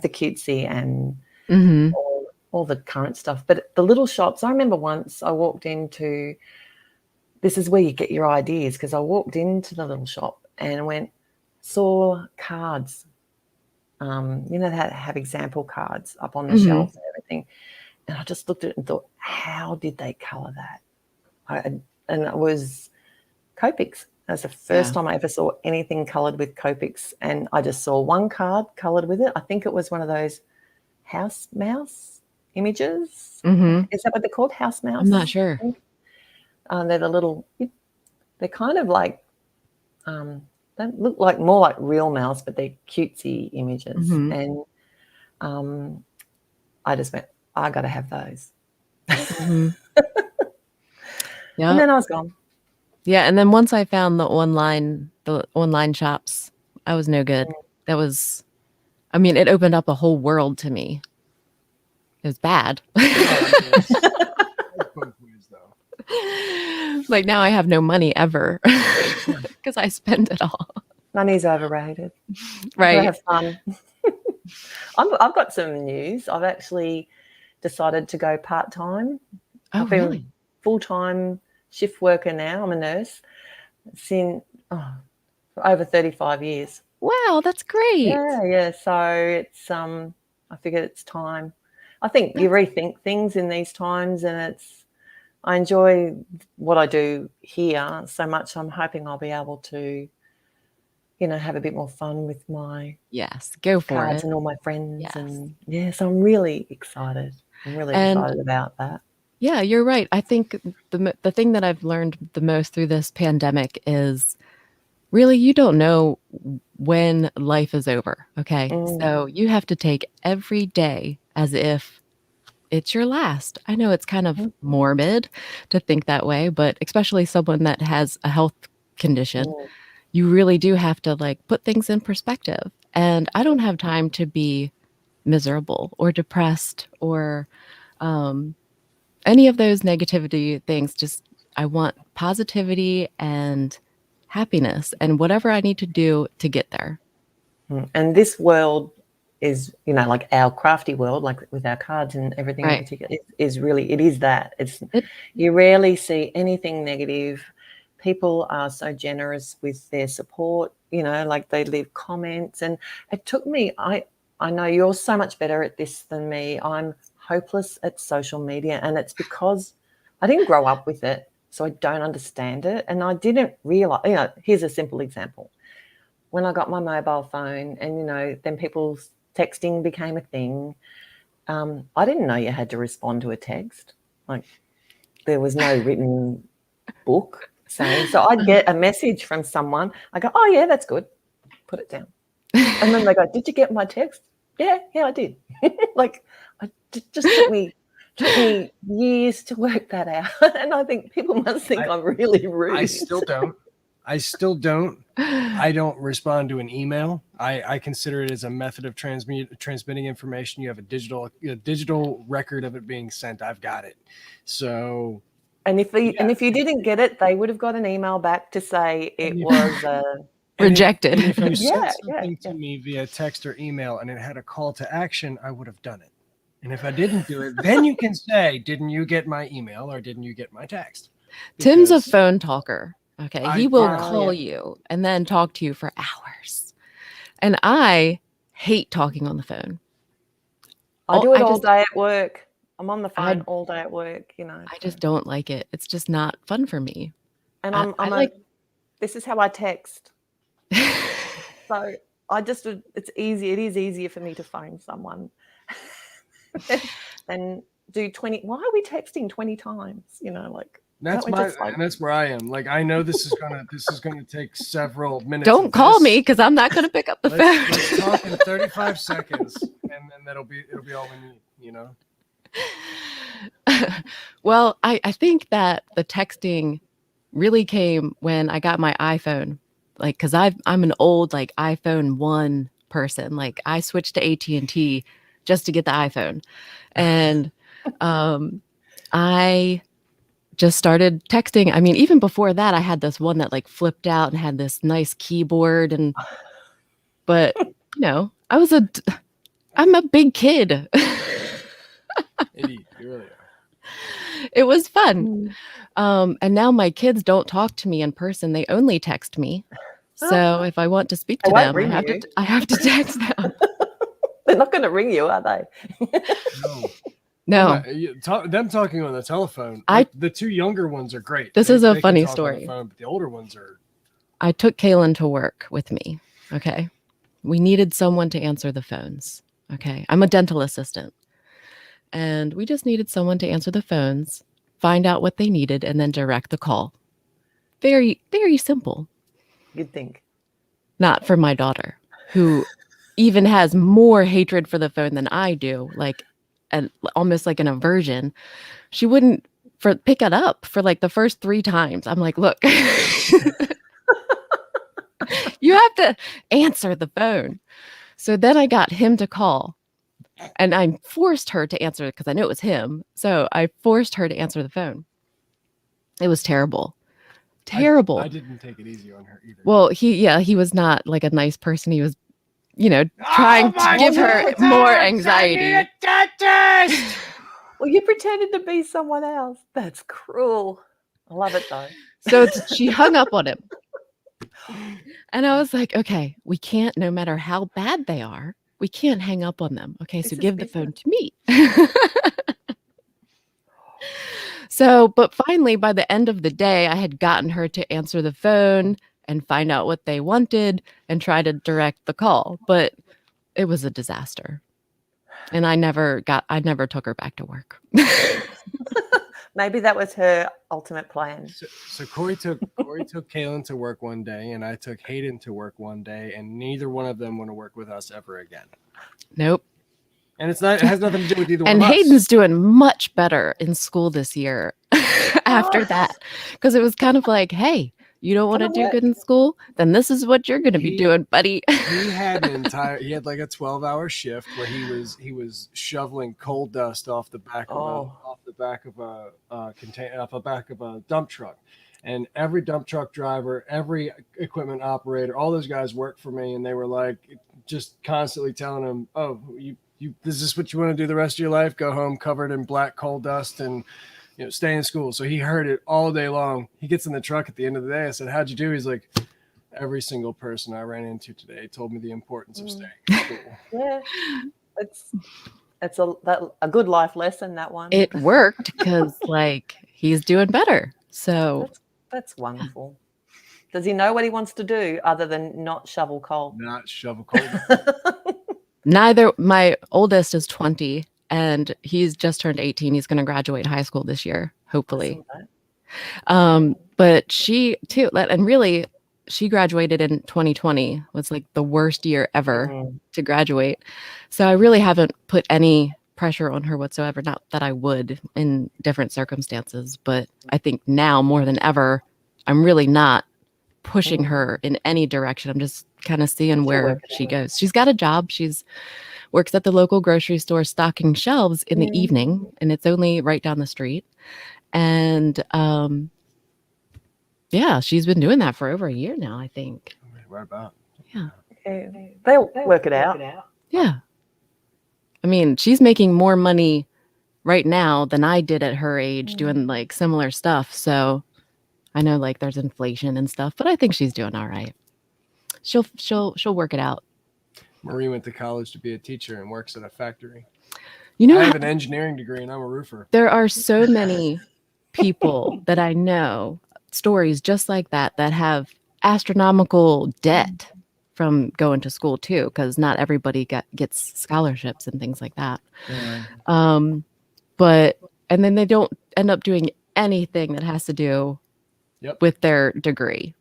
the cutesy and Mhm. all the current stuff. But the little shops, I remember once I walked into, this is where you get your ideas, because I walked into the little shop and saw cards, that have example cards up on the Mhm. shelves and everything. And I just looked at it and thought, how did they colour that? And it was Copics. That's the first Yeah. time I ever saw anything coloured with Copics. And I just saw one card coloured with it. I think it was one of those house mouse images. Mhm. Is that what they're called? House I'm not mouse, I sure. think. They're the little, they're kind of like, don't look like more like real mouse, but they're cutesy images. Mhm. And I just went, I got to have those. Mhm. And Yep. then I was gone. Yeah, and then once I found the online shops, I was no good. That was I mean, it opened up a whole world to me. It was bad. It's both ways, though. Like, now I have no money ever because I spend it all. Money's overrated. Got to Right. have fun. I've got some news. I've actually decided to go part-time. Oh, I've been really? full-time shift worker now. I'm a nurse since for over 35 years. Wow, that's great. Yeah. So it's I figured it's time. I think you That's rethink things in these times, and I enjoy what I do here so much. I'm hoping I'll be able to, have a bit more fun with my Yes, go for cards it. and all my friends, Yes. and yeah, so I'm really excited. I'm really And excited about that. yeah, you're right. I think the thing that I've learned the most through this pandemic is really you don't know when life is over, okay? Mm, So you have to take every day as if it's your last. I know it's kind of mm, morbid to think that way, but especially someone that has a health condition, mm, you really do have to like put things in perspective. And I don't have time to be miserable or depressed or um, any of those negativity things. Just I want positivity and happiness and whatever I need to do to get there. And this world is, like our crafty world, like with our cards and everything in Right. particular, is really, it is that. It You rarely see anything negative. People are so generous with their support, like they leave comments. And it took me, I know you're so much better at this than me. I'm hopeless at social media, and it's because I didn't grow up with it, so I don't understand it. And I didn't realize, here's a simple example. When I got my mobile phone and, then people's texting became a thing, I didn't know you had to respond to a text. Like, there was no written book saying. So I'd get a message from someone. I go, oh, yeah, that's good. Put it down. And then they go, did you get my text? Yeah, I did. Like, it just took me years to work that out. And I think people must think I'm really rude. I still don't. I don't respond to an email. I consider it as a method of transmitting information. You have a digital record of it being sent. I've got it. So And if you didn't get it, they would have got an email back to say it was rejected. and if you yeah, sent something to me via text or email and it had a call to action, I would have done it. And if I didn't do it, then you can say, didn't you get my email or didn't you get my text? Tim's a Because phone talker. Okay. He will call yeah. you and then talk to you for hours. And I hate talking on the phone. I Oh, do it I all just day at work. I'm on the phone I all day at work, you know. I So. just don't like it. It's just not fun for me. And I I'm like this is how I text. So it's easy. It is easier for me to phone someone than do 20. Why are we texting 20 times? You know, like that's can't we just like and that's where I am. Like, I know this is gonna take several minutes. don't of call this. me because I'm not going to pick up the phone. Let's talk in 35 seconds, and then it'll be all we need. You know. Well, I think that the texting really came when I got my iPhone. Like, because I'm an old like iPhone 1 person. Like, I switched to AT&T just to get the iPhone, and I just started texting. I mean, even before that, I had this one that like flipped out and had this nice keyboard, but I'm a big kid. Indeed, you really are. It was fun. And now my kids don't talk to me in person. They only text me. So if I want to speak They to won't them, ring I you. have to text them. They're not going to ring you, are they? No. Them talking on the telephone. The two younger ones are great. This is a they funny can talk story. on the phone, but the older ones are. I took Kaylin to work with me. Okay. We needed someone to answer the phones. Okay. I'm a dental assistant. And we just needed someone to answer the phones, find out what they needed, and then direct the call. Very, very simple. You'd think. Not for my daughter, who even has more hatred for the phone than I do, like almost like an aversion. She wouldn't pick it up for like the first 3 times. I'm like, look, you have to answer the phone. So then I got him to call, and I forced her to answer it because I knew it was him. So I forced her to answer the phone. It was terrible. Terrible. I didn't take it easy on her either. Well, he was not like a nice person. He was, trying to give her more anxiety. Well, you pretended to be someone else. That's cruel. I love it though. So she hung up on him. And I was like, okay, we can't, no matter how bad they are, we can't hang up on them. Okay, so give the phone to me. So, but finally, by the end of the day, I had gotten her to answer the phone and find out what they wanted and try to direct the call. But it was a disaster. And I never took her back to work. Maybe that was her ultimate plan. So Corey took Kaylin to work one day, and I took Hayden to work one day, and neither one of them want to work with us ever again. Nope. And it has nothing to do with either one And of us. Hayden's doing much better in school this year after that. Because it was kind of like, hey, you don't want to do good in school? Then this is what you're going to be doing, buddy. He had like a 12-hour shift where he was shoveling coal dust off the back of a dump truck. And every dump truck driver, every equipment operator, all those guys worked for me, and they were like just constantly telling him, "Oh, is this what you want to do the rest of your life? Go home covered in black coal dust and stay in school." So he heard it all day long. He gets in the truck at the end of the day. I said, "How'd you do?" He's like, "Every single person I ran into today told me the importance of staying in school." Yeah, it's a good life lesson, that one. It worked because like he's doing better. So that's wonderful. Does he know what he wants to do other than not shovel coal? Not shovel coal. Neither. My oldest is 20 and he's just turned 18. He's going to graduate high school this year, hopefully. But she too, and really she graduated in 2020. It was like the worst year ever to graduate. So I really haven't put any pressure on her whatsoever. Not that I would in different circumstances, but I think now more than ever, I'm really not pushing her in any direction. I'm just kind of seeing where she goes. She's got a job. She's works at the local grocery store stocking shelves in the evening, and it's only right down the street. And yeah, she's been doing that for over a year now, I think. Right about. Yeah. They'll work it out. Yeah. I mean, she's making more money right now than I did at her age doing like similar stuff. So I know like there's inflation and stuff, but I think she's doing all right. She'll work it out. Marie went to college to be a teacher and works at a factory. You know, I have an engineering degree and I'm a roofer. there are so many people that I know, stories just like that, that have astronomical debt from going to school too, because not everybody gets scholarships and things like that. But and then they don't end up doing anything that has to do with their degree.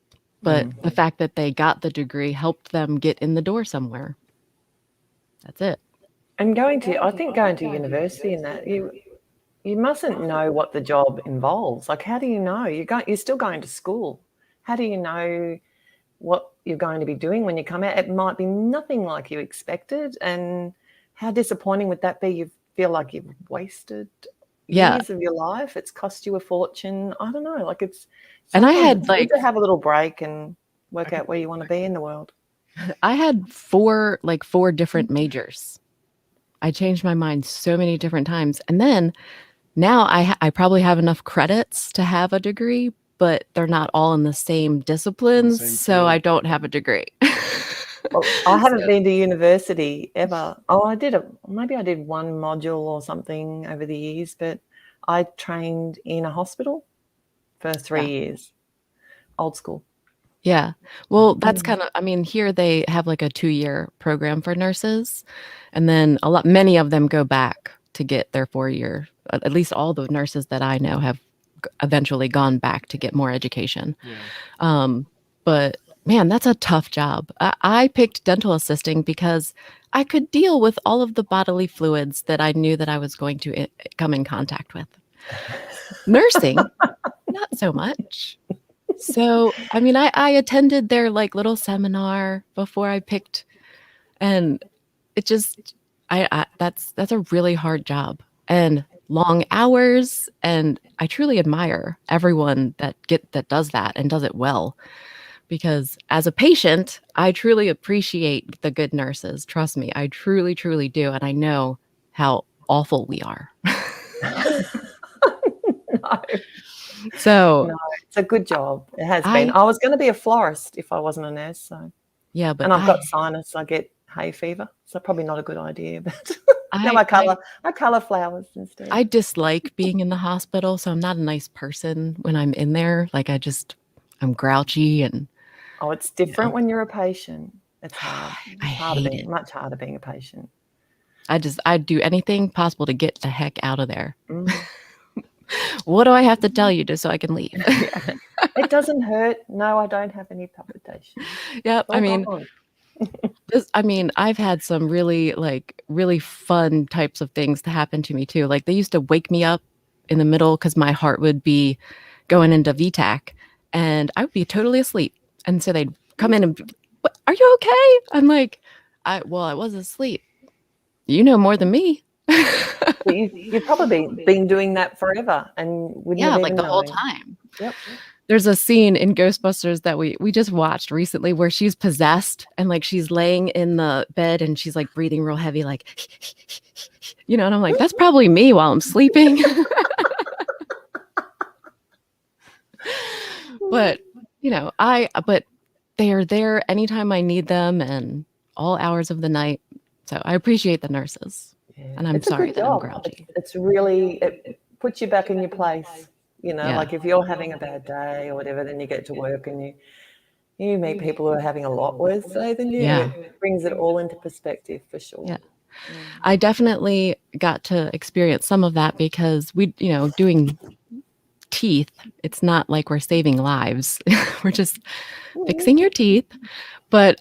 But the fact that they got the degree helped them get in the door somewhere. That's it. And I think going to university and that, you mustn't know what the job involves. Like, how do you know? You're still going to school. How do you know what you're going to be doing when you come out? It might be nothing like you expected. And how disappointing would that be? You feel like you've wasted years of your life. It's cost you a fortune. I don't know. Like, and I had good to have a little break and work out where you want to be in the world. I had four different majors. I changed my mind so many different times. And then now I probably have enough credits to have a degree, but they're not all in the same disciplines. So I don't have a degree. Well, I haven't been to university ever. Oh, maybe I did one module or something over the years, but I trained in a hospital for 3 years. Old school. Yeah. Well, that's kind of, I mean, here they have like a 2-year program for nurses. And then many of them go back to get their 4-year. At least all the nurses that I know have eventually gone back to get more education. But man, that's a tough job. I picked dental assisting because I could deal with all of the bodily fluids that I knew that I was going to come in contact with. Nursing, not so much. So, I mean, I attended their like little seminar before I picked, and it just, that's a really hard job and long hours. And I truly admire everyone that does that and does it well, because as a patient, I truly appreciate the good nurses. Trust me, I truly, truly do. And I know how awful we are. No. So no, it's a good job. It has been. I was going to be a florist if I wasn't a nurse. So yeah, but and I've got sinus. I get hay fever, so probably not a good idea. But I color flowers instead. I dislike being in the hospital, so I'm not a nice person when I'm in there. Like I'm grouchy and. Oh, it's different when you're a patient. It's hard. It's much harder being a patient. I'd do anything possible to get the heck out of there. What do I have to tell you just so I can leave? It doesn't hurt. No, I don't have any palpitations. Yeah, I mean, I've had some really fun types of things to happen to me too. Like they used to wake me up in the middle because my heart would be going into VTAC and I would be totally asleep. And so they'd come in and, are you okay? I'm like, I was asleep. You know more than me. You've probably been doing that forever and wouldn't have like the known. whole time. Yep. There's a scene in Ghostbusters that we just watched recently where she's possessed and like she's laying in the bed and she's like breathing real heavy, like, and I'm like, that's probably me while I'm sleeping. But, but they are there anytime I need them and all hours of the night. So I appreciate the nurses. Yeah. And I'm sorry that I'm grouchy. It's really, it puts you back in your place. Like if you're having a bad day or whatever, then you get to work and you meet people who are having a lot worse day than you. Yeah. It brings it all into perspective for sure. Yeah. I definitely got to experience some of that because doing teeth, it's not like we're saving lives. We're just fixing your teeth. But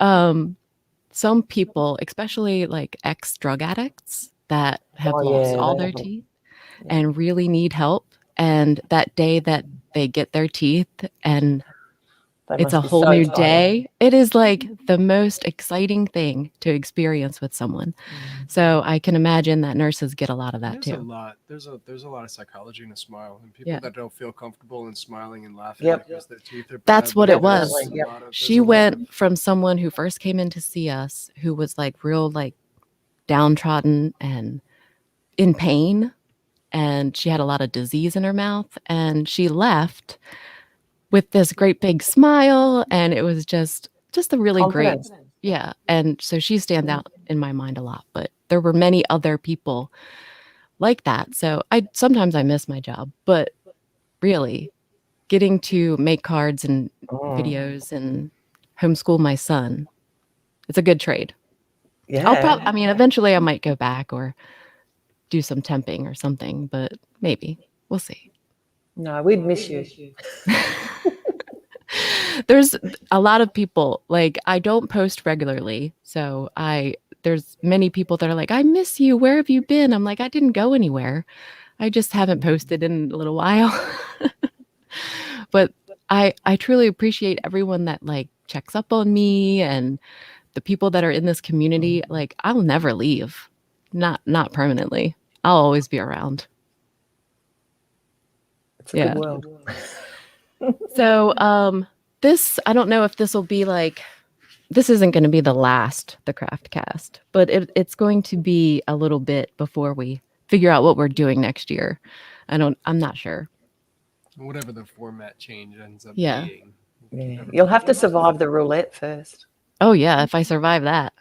some people, especially like ex-drug addicts that have lost all their teeth and really need help. And that day that they get their teeth and it's a whole new day, it is like the most exciting thing to experience with someone. So I can imagine that nurses get a lot of that too. There's a lot of psychology in a smile, and people that don't feel comfortable in smiling and laughing because their teeth are bad. That's what it was. She went from someone who first came in to see us, who was like real like downtrodden and in pain, and she had a lot of disease in her mouth, and she left with this great big smile, and it was just a really great, Confidence. yeah. And so she stands out in my mind a lot, but there were many other people like that. So sometimes I miss my job, but really getting to make cards and videos and homeschool my son, it's a good trade. Yeah. I mean, eventually I might go back or do some temping or something, but maybe we'll see. No, we'd miss you. There's a lot of people, like, I don't post regularly, so there's many people that are like, I miss you, where have you been? I'm like, I didn't go anywhere, I just haven't posted in a little while. But I truly appreciate everyone that like checks up on me, and the people that are in this community. Like, I'll never leave, not permanently. I'll always be around. It's a Yeah. good world. So I don't know if this will be like, this isn't going to be the last The Craft Cast, but it's going to be a little bit before we figure out what we're doing next year. I'm not sure. Whatever the format change ends up Yeah. being. Yeah. You'll have to survive the roulette first. Oh yeah, if I survive that.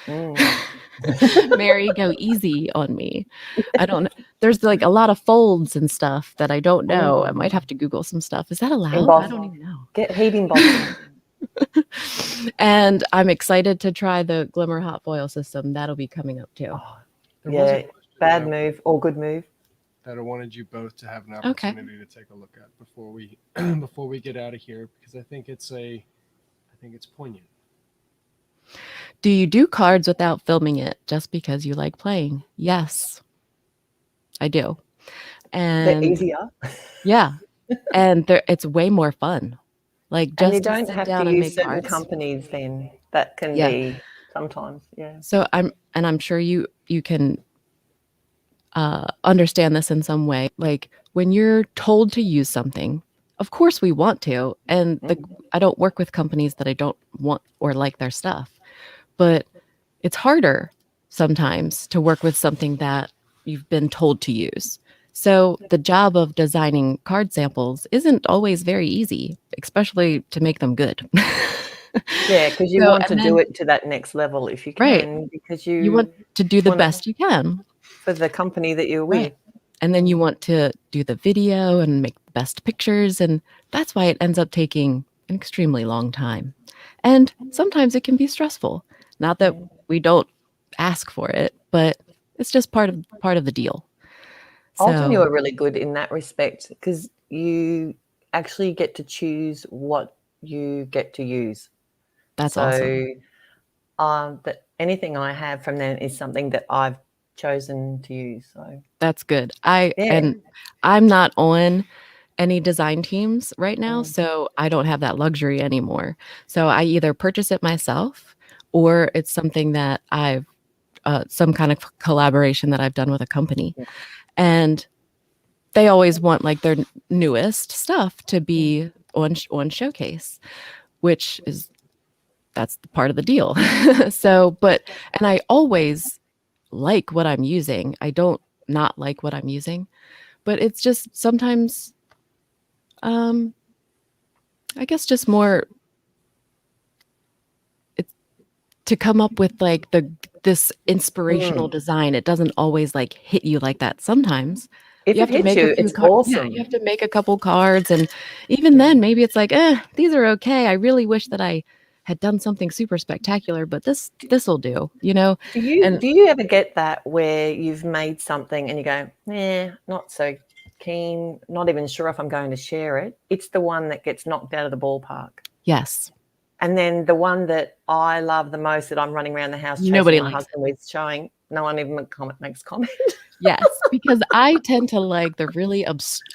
Mm. Mary, go easy on me. I don't know. There's like a lot of folds and stuff that I don't know. I might have to Google some stuff. Is that allowed? I don't even know. Get heat embossing. And I'm excited to try the Glimmer hot foil system. That'll be coming up too. Oh, There was a yeah, question bad that move or good move. I wanted you both to have an Okay. opportunity to take a look at before we before we get out of here, because I think it's poignant. Do you do cards without filming it just because you like playing? Yes, I do. They're And easier. yeah, and it's way more fun. Like, And you just to don't sit have down to and use make certain cards. companies then. That can Yeah. be sometimes, yeah. So I'm sure you can understand this in some way. Like, when you're told to use something, of course we want to, and I don't work with companies that I don't want or like their stuff, but it's harder sometimes to work with something that you've been told to use. So the job of designing card samples isn't always very easy, especially to make them good. Yeah, because you So, want to and do then, it to that next level if you right, can, because you want to do the want it best you can. for the company that you're Right. with. And then you want to do the video and make the best pictures. And that's why it ends up taking an extremely long time. And sometimes it can be stressful. Not that we don't ask for it, but it's just part of the deal. Alton, you So are really good in that respect because you actually get to choose what you get to use. that's awesome. That anything I have from them is something that I've chosen to use. So That's good. yeah. And I'm not on any design teams right now, so I don't have that luxury anymore. So I either purchase it myself, or it's something that I've some kind of collaboration that I've done with a company. And they always want like their newest stuff to be on showcase, which is that's part of the deal. So, and I always like what I'm using. I don't not like what I'm using, but it's just sometimes I guess just more it's to come up with like this inspirational design. It doesn't always like hit you like that. Sometimes If you it have to hits make a you, few it's cards. Yeah, awesome. you have to make a couple cards, and even then maybe it's like, these are okay. I really wish that I had done something super spectacular, but this'll do, you know? Do you And do you ever get that where you've made something and you go, not so keen, not even sure if I'm going to share it? It's the one that gets knocked out of the ballpark. yes, And then the one that I love the most that I'm running around the house chasing nobody my likes husband with showing, no one even makes comment. yes, because I tend to like the really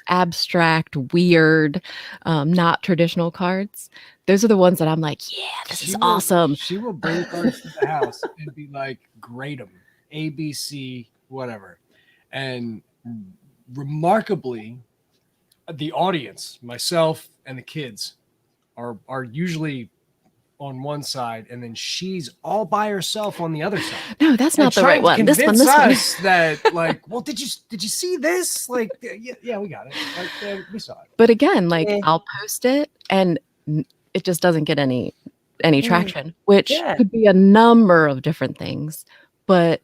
abstract, weird, not traditional cards. Those are the ones that I'm like, yeah, this is awesome. She will bring cards to the house and be like, grade them, A, B, C, whatever. And remarkably, the audience, myself and the kids, are usually on one side, and then she's all by herself on the other side. No, that's not the right Trying to one. This one, convince this us that, like, well, did you see this? Like, yeah, we got it. Like, we saw it. But again, like Yeah. I'll post it and it just doesn't get any traction, which Yeah. could be a number of different things. But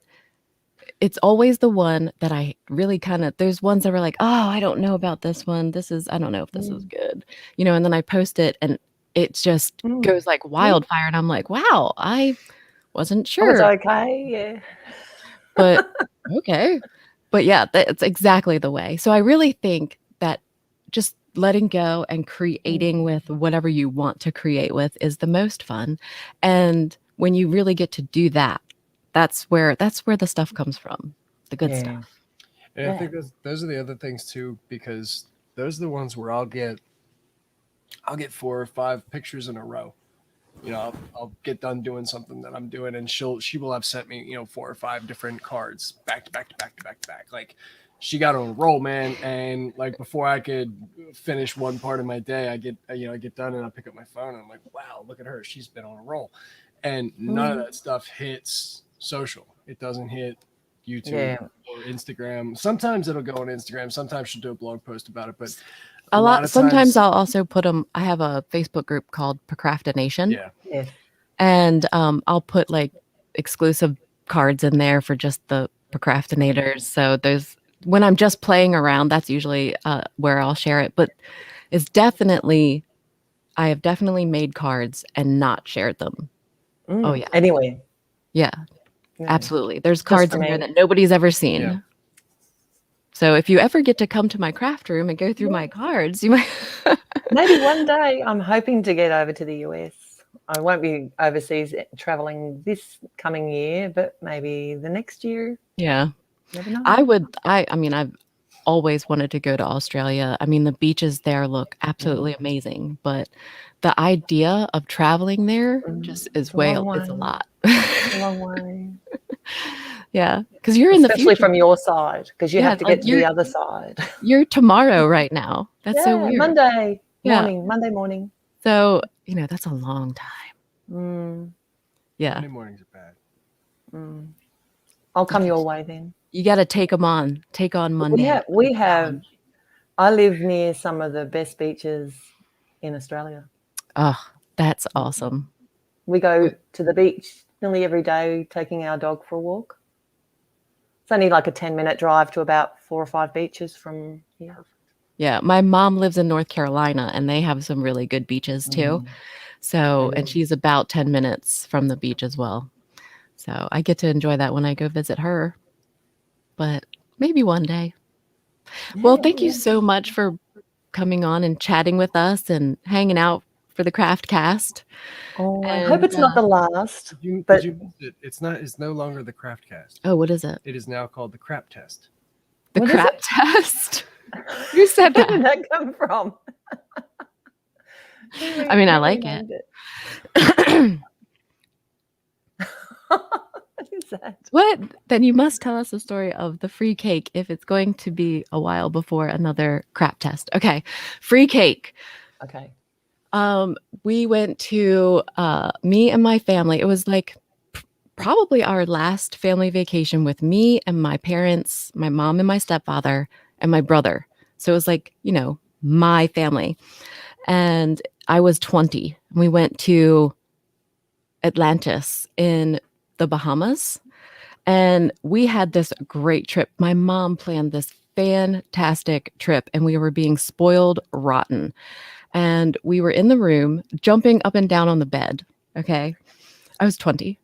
it's always the one that I really kind of, there's ones that were like, oh, I don't know about this one. I don't know if this is good, and then I post it and it just goes like wildfire. And I'm like, wow, I wasn't Oh, it's sure. okay. Yeah. But okay. But yeah, that's exactly the way. So I really think that just letting go and creating with whatever you want to create with is the most fun. And when you really get to do that, that's where the stuff comes from, the good stuff. And I think those are the other things too, because those are the ones where I'll get 4 or 5 pictures in a row. I'll get done doing something that I'm doing, and she will have sent me 4 or 5 different cards back to back to back to back to back. Like, she got on a roll, man. And like, before I could finish one part of my day, I get done and I pick up my phone and I'm like, wow, look at her. She's been on a roll. And none of that stuff hits social. It doesn't hit YouTube or Instagram. Sometimes it'll go on Instagram. Sometimes she'll do a blog post about it, but a lot of sometimes times, I'll also put them. I have a Facebook group called Procrastination. Yeah. And I'll put like exclusive cards in there for just the procrastinators. So when I'm just playing around, that's usually where I'll share it. But I have definitely made cards and not shared them. Oh yeah. Anyway. Yeah, absolutely. There's cards in there that nobody's ever seen. Yeah. So if you ever get to come to my craft room and go through my cards, you might. Maybe one day. I'm hoping to get over to the US. I won't be overseas traveling this coming year, but maybe the next year. Yeah. Never know. I've always wanted to go to Australia. I mean, the beaches there look absolutely amazing, but the idea of traveling there just is it's a lot. It's a long way. Yeah, because you're in the future. Especially from your side, because you have to get to the other side. You're tomorrow right now. That's so weird. Monday morning. So, that's a long time. Yeah. Monday mornings are bad. I'll come your way then. You got to take on Monday. I live near some of the best beaches in Australia. Oh, that's awesome. We go to the beach nearly every day, taking our dog for a walk. It's only like a 10-minute drive to about 4 or 5 beaches from here. Yeah, my mom lives in North Carolina, and they have some really good beaches too. So, and she's about 10 minutes from the beach as well. So I get to enjoy that when I go visit her. But maybe one day. Well, thank you so much for coming on and chatting with us and hanging out for the Craft Cast. Oh, I hope it's not the last. It's not. It's no longer the Craft Cast. Oh, what is it? It is now called the Crap Test. The Crap Test? Who said that? Where did that come from? I mean, I like it. What is that? What? Then you must tell us the story of the free cake if it's going to be a while before another Crap Test. Okay. Free cake. Okay. We went to me and my family. It was like probably our last family vacation with me and my parents, my mom and my stepfather, and my brother. So it was like, my family. And I was 20. We went to Atlantis in the Bahamas. And we had this great trip. My mom planned this fantastic trip, and we were being spoiled rotten. And we were in the room jumping up and down on the bed. Okay. I was 20.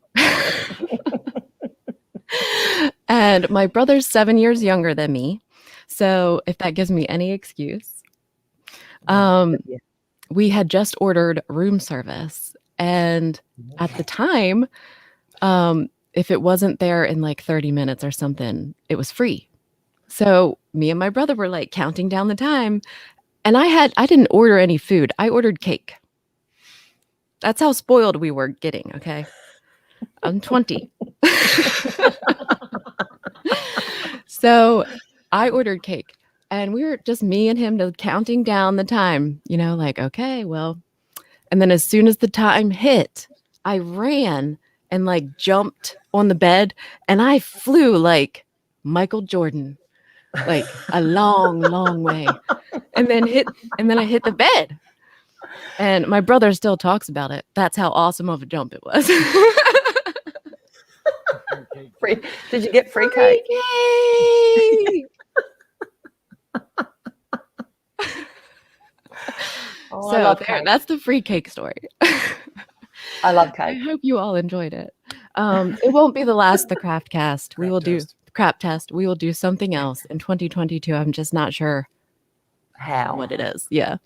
And my brother's 7 years younger than me. So if that gives me any excuse, we had just ordered room service. And at the time, if it wasn't there in like 30 minutes or something, it was free. So me and my brother were like counting down the time. And I didn't order any food. I ordered cake. That's how spoiled we were getting, okay? I'm 20. So I ordered cake. And we were just me and him counting down the time, like, okay, well. And then as soon as the time hit, I ran and like jumped on the bed and I flew like Michael Jordan, like a long, long way. And then I hit the bed. And my brother still talks about it. That's how awesome of a jump it was. Did you get free cake? Free cake! Oh, So I love there, cake. that's the free cake story. I love I cake. hope you all enjoyed it. It won't be the last the craft cast. We Crap will do test. crap test. We will do something else in 2022. I'm just not sure How? what it is. Yeah.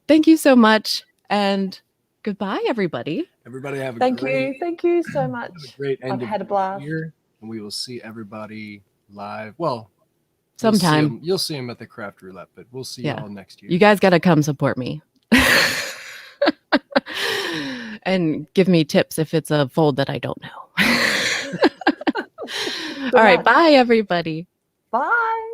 Thank you so much, and goodbye, everybody. Everybody have a Thank great, you. Thank you so much. have a great end I've of had a the blast. year, and we will see everybody live. Well, Sometime. you'll see them at the craft roulette, but we'll see Yeah. you all next year. You guys got to come support me. And give me tips if it's a fold that I don't know. All right. luck. Bye, everybody. Bye.